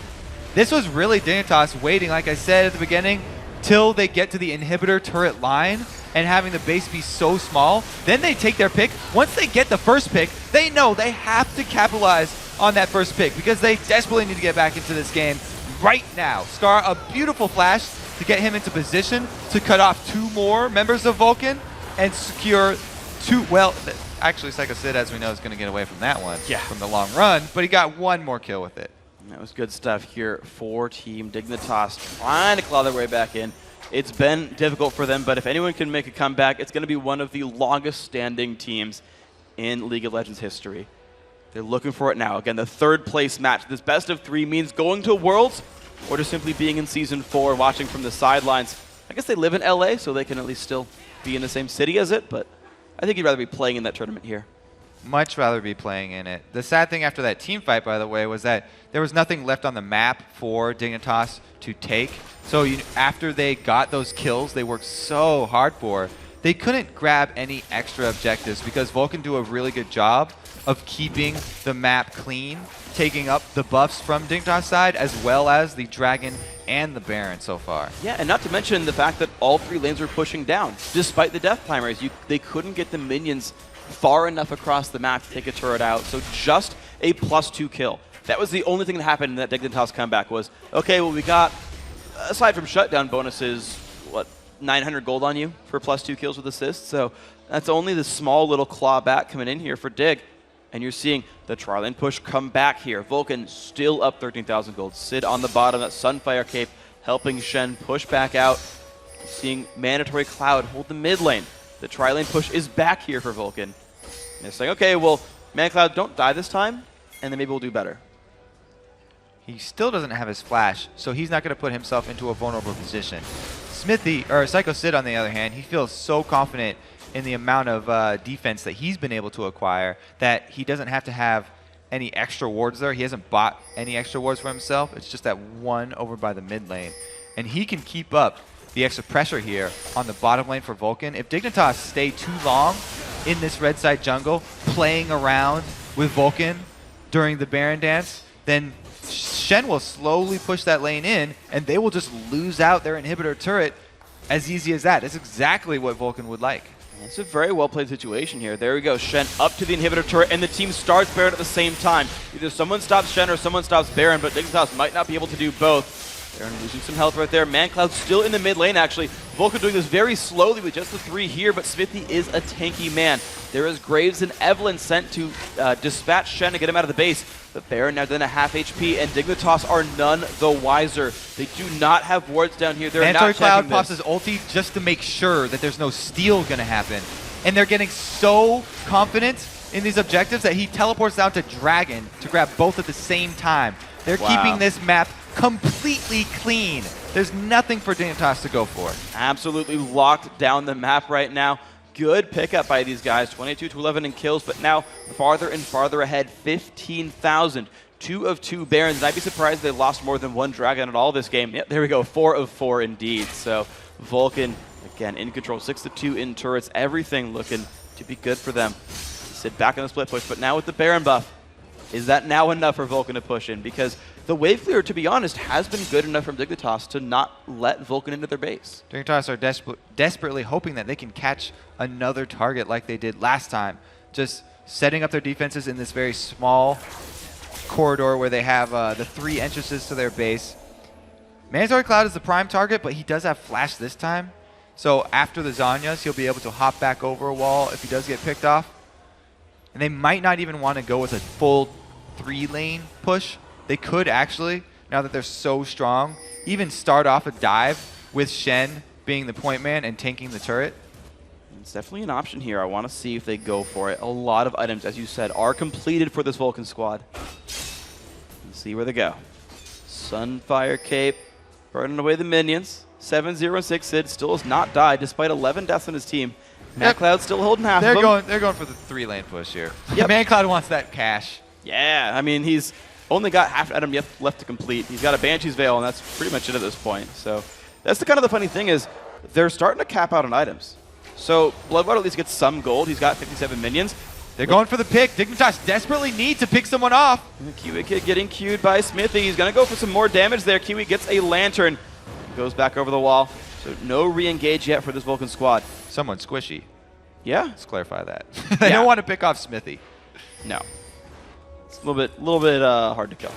This was really Dignitas waiting, like I said at the beginning, till they get to the inhibitor turret line and having the base be so small. Then they take their pick. Once they get the first pick, they know they have to capitalize on that first pick because they desperately need to get back into this game right now. Scar, a beautiful flash to get him into position to cut off 2 more members of Vulcan and secure 2. Well, actually, Psycho Sid, as we know, is going to get away from that one from the long run, but he got 1 more kill with it. That was good stuff here for Team Dignitas, trying to claw their way back in. It's been difficult for them, but if anyone can make a comeback, it's going to be one of the longest standing teams in League of Legends history. They're looking for it now. Again, the third place match. This best of 3 means going to Worlds or just simply being in Season 4, watching from the sidelines. I guess they live in LA, so they can at least still be in the same city as it, but I think you'd rather be playing in that tournament here. Much rather be playing in it. The sad thing after that team fight, by the way, was that there was nothing left on the map for Dignitas to take. So after they got those kills they worked so hard for, they couldn't grab any extra objectives because Vulcan do a really good job of keeping the map clean, taking up the buffs from Dignitas' side as well as the Dragon and the Baron so far. Yeah, and not to mention the fact that all 3 lanes were pushing down. Despite the death timers, they couldn't get the minions far enough across the map to take a turret out, so just a +2 kill. That was the only thing that happened in that Dignitas comeback was, okay, well we got, aside from shutdown bonuses, what, 900 gold on you for +2 kills with assists, so that's only the small little claw back coming in here for Dig. And you're seeing the tri-lane push come back here. Vulcan still up 13,000 gold. Sid on the bottom, that Sunfire Cape helping Shen push back out. Seeing Mandatory Cloud hold the mid lane. The tri-lane push is back here for Vulcan. And they're saying, okay, well, Cloud, don't die this time, and then maybe we'll do better. He still doesn't have his flash, so he's not going to put himself into a vulnerable position. Smithy, or Psycho Sid on the other hand, he feels so confident in the amount of defense that he's been able to acquire that he doesn't have to have any extra wards there. He hasn't bought any extra wards for himself. It's just that one over by the mid lane. And he can keep up the extra pressure here on the bottom lane for Vulcan. If Dignitas stay too long in this red side jungle, playing around with Vulcan during the Baron dance, then Shen will slowly push that lane in, and they will just lose out their inhibitor turret as easy as that. That's exactly what Vulcan would like. It's a very well-played situation here. There we go. Shen up to the inhibitor turret, and the team starts Baron at the same time. Either someone stops Shen or someone stops Baron, but Dignitas might not be able to do both. Baron losing some health right there. Cloud still in the mid lane, actually. Vulcan doing this very slowly with just the 3 here, but Smithy is a tanky man. There is Graves and Evelyn sent to dispatch Shen to get him out of the base. But Baron now down a half HP, and Dignitas are none the wiser. They do not have wards down here. They're Mandatory not Cloud checking pops this. his ulti just to make sure that there's no steal going to happen. And they're getting so confident in these objectives that he teleports down to Dragon to grab both at the same time. They're keeping this map completely clean. There's nothing for Dignitas to go for. Absolutely locked down the map right now. Good pickup by these guys, 22 to 11 in kills, but now farther and farther ahead, 15,000. 2 of 2 Barons, and I'd be surprised if they lost more than 1 Dragon at all this game. Yep, there we go, 4 of 4 indeed. So Vulcan, again, in control, 6-2 in turrets, everything looking to be good for them. Sit back on the split push, but now with the Baron buff, is that now enough for Vulcan to push in? Because the wave clear, to be honest, has been good enough from Dignitas to not let Vulcan into their base. Dignitas are desperately hoping that they can catch another target like they did last time. Just setting up their defenses in this very small corridor where they have the 3 entrances to their base. Mandatory Cloud is the prime target, but he does have flash this time. So after the Zanyas, he'll be able to hop back over a wall if he does get picked off. And they might not even want to go with a full 3-lane push. They could actually, now that they're so strong, even start off a dive with Shen being the point man and tanking the turret. It's definitely an option here. I want to see if they go for it. A lot of items, as you said, are completed for this Vulcan squad. Let's see where they go. Sunfire Cape, burning away the minions. 7-0-6 Sid still has not died despite 11 deaths on his team. Cloud still holding half of them. They're going for the 3-lane push here. Yep. Cloud wants that cash. Yeah, I mean, he's only got half item left to complete. He's got a Banshee's Veil, and that's pretty much it at this point. So that's the kind of the funny thing is they're starting to cap out on items. So Bloodwater at least gets some gold. He's got 57 minions. They're going for the pick. Dignitas desperately need to pick someone off. Kiwi Kid getting queued by Smithy. He's going to go for some more damage there. Kiwi gets a lantern. Goes back over the wall. So no re-engage yet for this Vulcan squad. Someone squishy. Yeah? Let's clarify that. They don't want to pick off Smithy. No. It's a little bit hard to kill.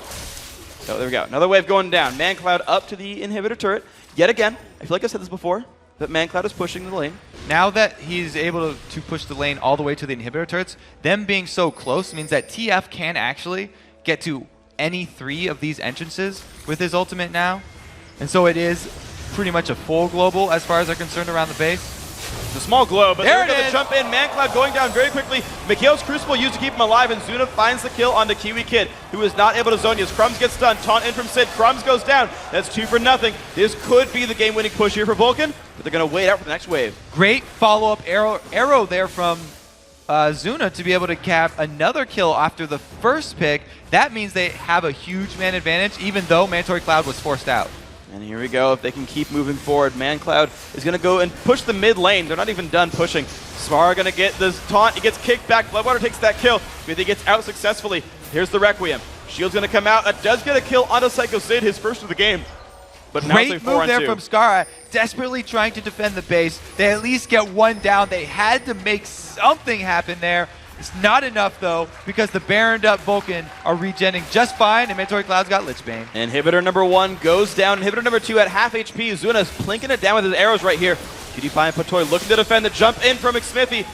So there we go. Another wave going down. Cloud up to the inhibitor turret. Yet again, I feel like I've said this before, but Cloud is pushing the lane. Now that he's able to push the lane all the way to the inhibitor turrets, them being so close means that TF can actually get to any 3 of these entrances with his ultimate now. And so it is pretty much a full global as far as they're concerned around the base. It's a small glow, but There there it goes is. the jump in. ManCloud going down very quickly. Mikhail's Crucible used to keep him alive, and Zuna finds the kill on the Kiwi Kid, who is not able to zone as Crumbs gets stunned. Taunt in from Sid. Crumbs goes down. That's 2 for nothing. This could be the game-winning push here for Vulcan, but they're going to wait out for the next wave. Great follow-up arrow there from Zuna to be able to cap another kill after the first pick. That means they have a huge man advantage, even though Mandatory Cloud was forced out. And here we go. If they can keep moving forward, ManCloud is going to go and push the mid lane. They're not even done pushing. Smar going to get this taunt. He gets kicked back. Bloodwater takes that kill, but he gets out successfully. Here's the Requiem. Shield's going to come out. That does get a kill onto Psycho Sid, his first of the game. But now it's Great a 4 move on there 2. from Skara, desperately trying to defend the base. They at least get 1 down. They had to make something happen there. It's not enough, though, because the Baroned up Vulcan are regenning just fine, and Mandatory Cloud's got Lichbane. Inhibitor number 1 goes down. Inhibitor number 2 at half HP. Zuna's plinking it down with his arrows right here. Cutie Pie and Patoy looking to defend the jump in from McSmithy.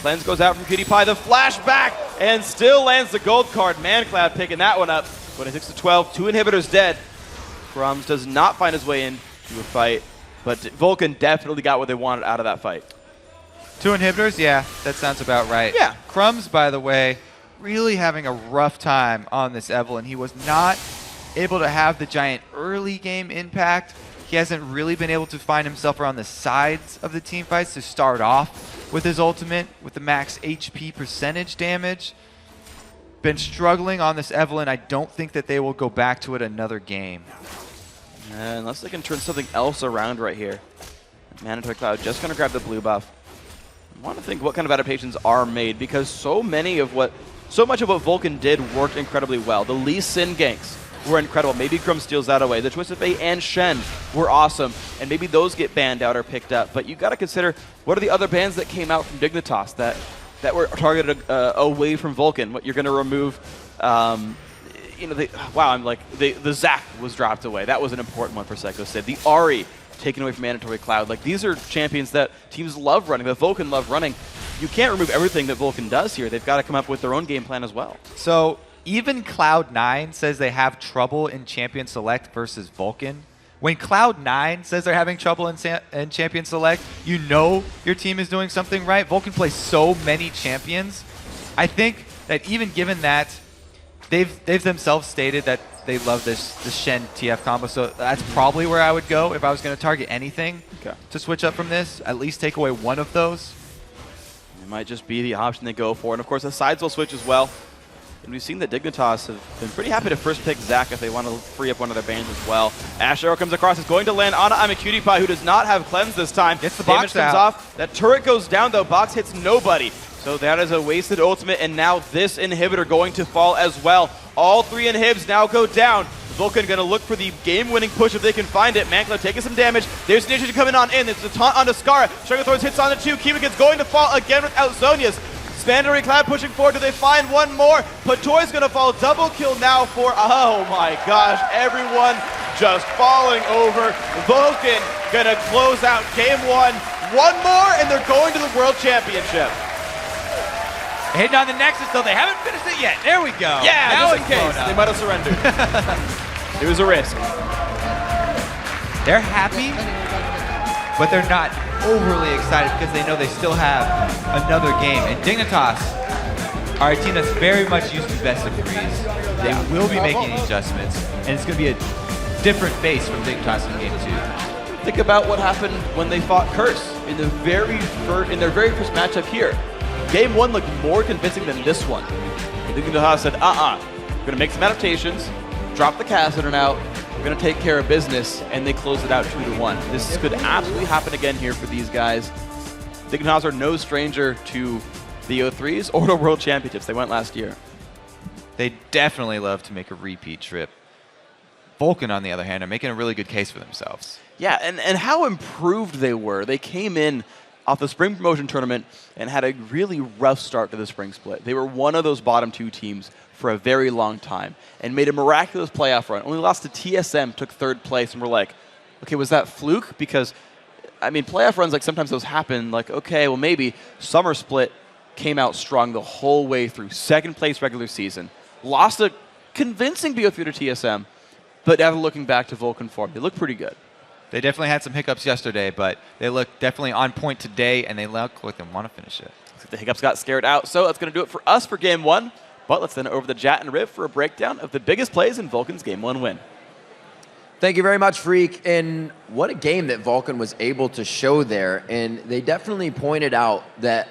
Cleanse goes out from Cutie Pie. The flashback and still lands the gold card. ManCloud picking that one up. 26-12. 2 inhibitors dead. Crumbs does not find his way into a fight, but Vulcan definitely got what they wanted out of that fight. 2 inhibitors? Yeah, that sounds about right. Yeah. Crumbs, by the way, really having a rough time on this Evelyn. He was not able to have the giant early game impact. He hasn't really been able to find himself around the sides of the team fights to start off with his ultimate, with the max HP percentage damage. Been struggling on this Evelyn. I don't think that they will go back to it another game. Unless they can turn something else around right here. Mandatory Cloud just going to grab the blue buff. I want to think what kind of adaptations are made, because so much of what Vulcan did worked incredibly well. The Lee Sin ganks were incredible. Maybe Crumb steals that away. The Twisted Fate and Shen were awesome, and maybe those get banned out or picked up. But you got to consider, what are the other bans that came out from Dignitas that were targeted away from Vulcan? What you're going to remove? The Zac was dropped away. That was an important one for Psycho Sid. The Ahri taken away from Mandatory Cloud. Like, these are champions that teams love running, that Vulcan love running. You can't remove everything that Vulcan does here. They've got to come up with their own game plan as well. So even Cloud9 says they have trouble in Champion Select versus Vulcan. When Cloud9 says they're having trouble in Champion Select, you know your team is doing something right. Vulcan plays so many champions. I think that even given that, they've themselves stated that they love this Shen TF combo, so that's probably where I would go if I was going to target anything to switch up from this. At least take away one of those. It might just be the option they go for. And of course, the sides will switch as well. And we've seen that Dignitas have been pretty happy to first pick Zac if they want to free up one of their bans as well. Ash Arrow comes across. It's going to land on a Cutie Pie, who does not have Cleanse this time. Gets the Damage box comes out. off. That turret goes down, though. Box hits nobody. So that is a wasted ultimate, and now this inhibitor going to fall as well. All 3 inhibs now go down. Vulcan going to look for the game-winning push if they can find it. ManCloud taking some damage. There's an issue coming on in. It's a taunt onto Skara. Striker Thorns hits on the 2. Kiwikid's going to fall again without Zonia's. Mandatory Cloud pushing forward. Do they find one more? Patoy's going to fall. Double kill now for, oh my gosh, everyone just falling over. Vulcan going to close out game 1. One more, and they're going to the World Championship. Hitting on the Nexus, though. They haven't finished it yet. There we go. Yeah, now just in case. They might have surrendered. It was a risk. They're happy, but they're not overly excited because they know they still have another game. And Dignitas are a team that's very much used to best of 3s. They will be making adjustments, and it's going to be a different face from Dignitas in game 2. Think about what happened when they fought Curse in their very first matchup here. Game 1 looked more convincing than this one. Dignitas said, we're going to make some adaptations, drop the Kassadin out, we're going to take care of business, and they closed it out 2-1. This could absolutely happen again here for these guys. Dignitas are no stranger to the O3s or the World Championships. They went last year. They definitely love to make a repeat trip. Vulcan, on the other hand, are making a really good case for themselves. Yeah, and how improved they were. They came in off the spring promotion tournament and had a really rough start to the spring split. They were one of those bottom 2 teams for a very long time and made a miraculous playoff run. Only lost to TSM, took 3rd place, and we're like, okay, was that fluke? Because, I mean, playoff runs, like, sometimes those happen. Like, okay, well, maybe. Summer split came out strong the whole way through. 2nd place regular season. Lost to convincing BO3 to TSM. But after looking back to Vulcan form, they look pretty good. They definitely had some hiccups yesterday, but they look definitely on point today, and they look like they want to finish it. The hiccups got scared out, so that's going to do it for us for Game 1. But let's send it over to Jat and Riv for a breakdown of the biggest plays in Vulcan's Game 1 win. Thank you very much, Freak. And what a game that Vulcan was able to show there. And they definitely pointed out that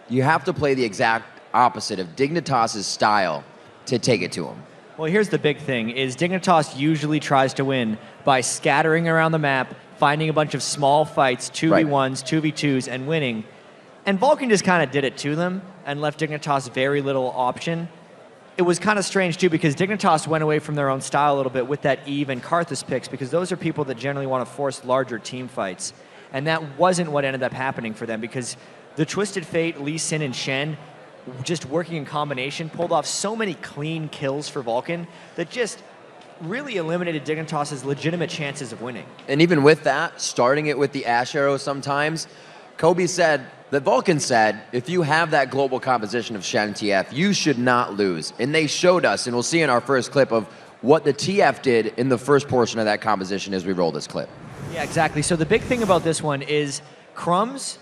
you have to play the exact opposite of Dignitas' style to take it to him. Well, here's the big thing, is Dignitas usually tries to win by scattering around the map, finding a bunch of small fights, 2v1s, 2v2s, and winning. And Vulcan just kind of did it to them and left Dignitas very little option. It was kind of strange, too, because Dignitas went away from their own style a little bit with that Eve and Karthus picks, because those are people that generally want to force larger team fights. And that wasn't what ended up happening for them, because the Twisted Fate, Lee Sin, and Shen, just working in combination, pulled off so many clean kills for Vulcan that just really eliminated Dignitas' legitimate chances of winning. And even with that, starting it with the Ash Arrow sometimes, Kobe said that Vulcan said, if you have that global composition of Shen and TF, you should not lose. And they showed us, and we'll see in our first clip of what the TF did in the first portion of that composition as we roll this clip. Yeah, exactly. So the big thing about this one is Crumbs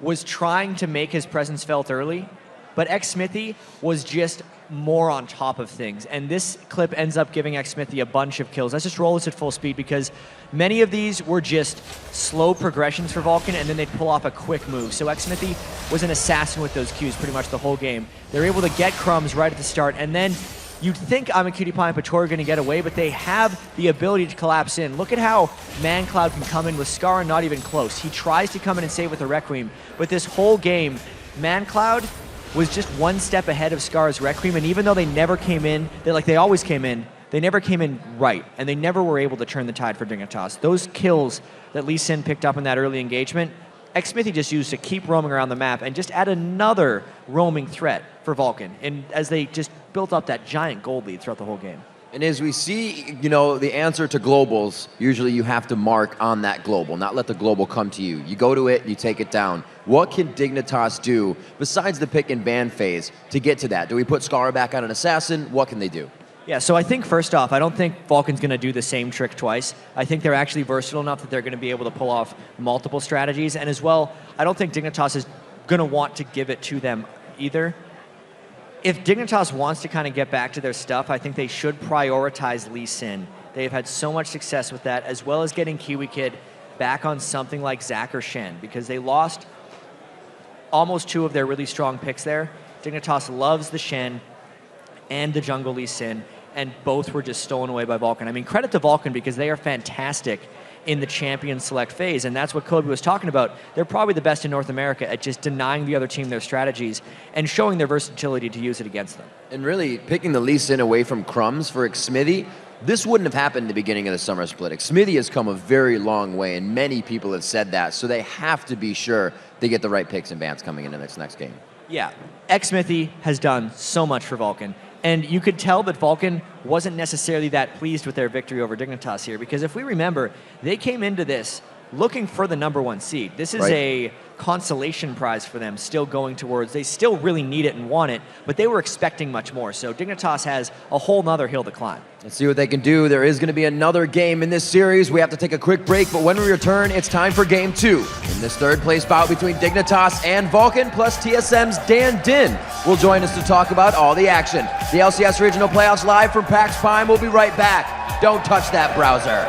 was trying to make his presence felt early, but X-Smithy was just more on top of things. And this clip ends up giving X-Smithy a bunch of kills. Let's just roll this at full speed, because many of these were just slow progressions for Vulcan, and then they'd pull off a quick move. So X-Smithy was an assassin with those Qs pretty much the whole game. They're able to get Crumbs right at the start, and then you'd think I'm a Cutie Pie and Pator are going to get away, but they have the ability to collapse in. Look at how ManCloud can come in with Scar and not even close. He tries to come in and save with a Requiem, but this whole game, ManCloud was just one step ahead of Scar's Requiem, and even though they never came in, they always came in, they never came in right, and they never were able to turn the tide for Dignitas. Those kills that Lee Sin picked up in that early engagement, X-Smithy just used to keep roaming around the map and just add another roaming threat for Vulcan, and as they just built up that giant gold lead throughout the whole game. And as we see, the answer to globals, usually you have to mark on that global, not let the global come to you. You go to it, you take it down. What can Dignitas do, besides the pick and ban phase, to get to that? Do we put Scar back on an assassin? What can they do? Yeah, so I think first off, I don't think Vulcan's going to do the same trick twice. I think they're actually versatile enough that they're going to be able to pull off multiple strategies. And as well, I don't think Dignitas is going to want to give it to them either. If Dignitas wants to kind of get back to their stuff, I think they should prioritize Lee Sin. They've had so much success with that, as well as getting Kiwi Kid back on something like Zac or Shen, because they lost almost two of their really strong picks there. Dignitas loves the Shen and the jungle Lee Sin, and both were just stolen away by Vulcan. I mean, credit to Vulcan, because they are fantastic in the champion select phase, and that's what Kobe was talking about. They're probably the best in North America at just denying the other team their strategies and showing their versatility to use it against them. And really, picking the Lee Sin away from Crumbs for Xmithy, this wouldn't have happened in the beginning of the summer split. Xmithy has come a very long way, and many people have said that, so they have to be sure they get the right picks and bans coming into this next game. Yeah, X-Smithy has done so much for Vulcan. And you could tell that Vulcan wasn't necessarily that pleased with their victory over Dignitas here, because if we remember, they came into this looking for the #1 seed. This is a consolation prize for them, still going towards. They still really need it and want it, but they were expecting much more. So Dignitas has a whole nother hill to climb. Let's see what they can do. There is going to be another game in this series. We have to take a quick break, but when we return, it's time for Game 2. In this third place bout between Dignitas and Vulcan, plus TSM's Dan Din will join us to talk about all the action. The LCS Regional Playoffs live from PAX Prime. We'll be right back. Don't touch that browser.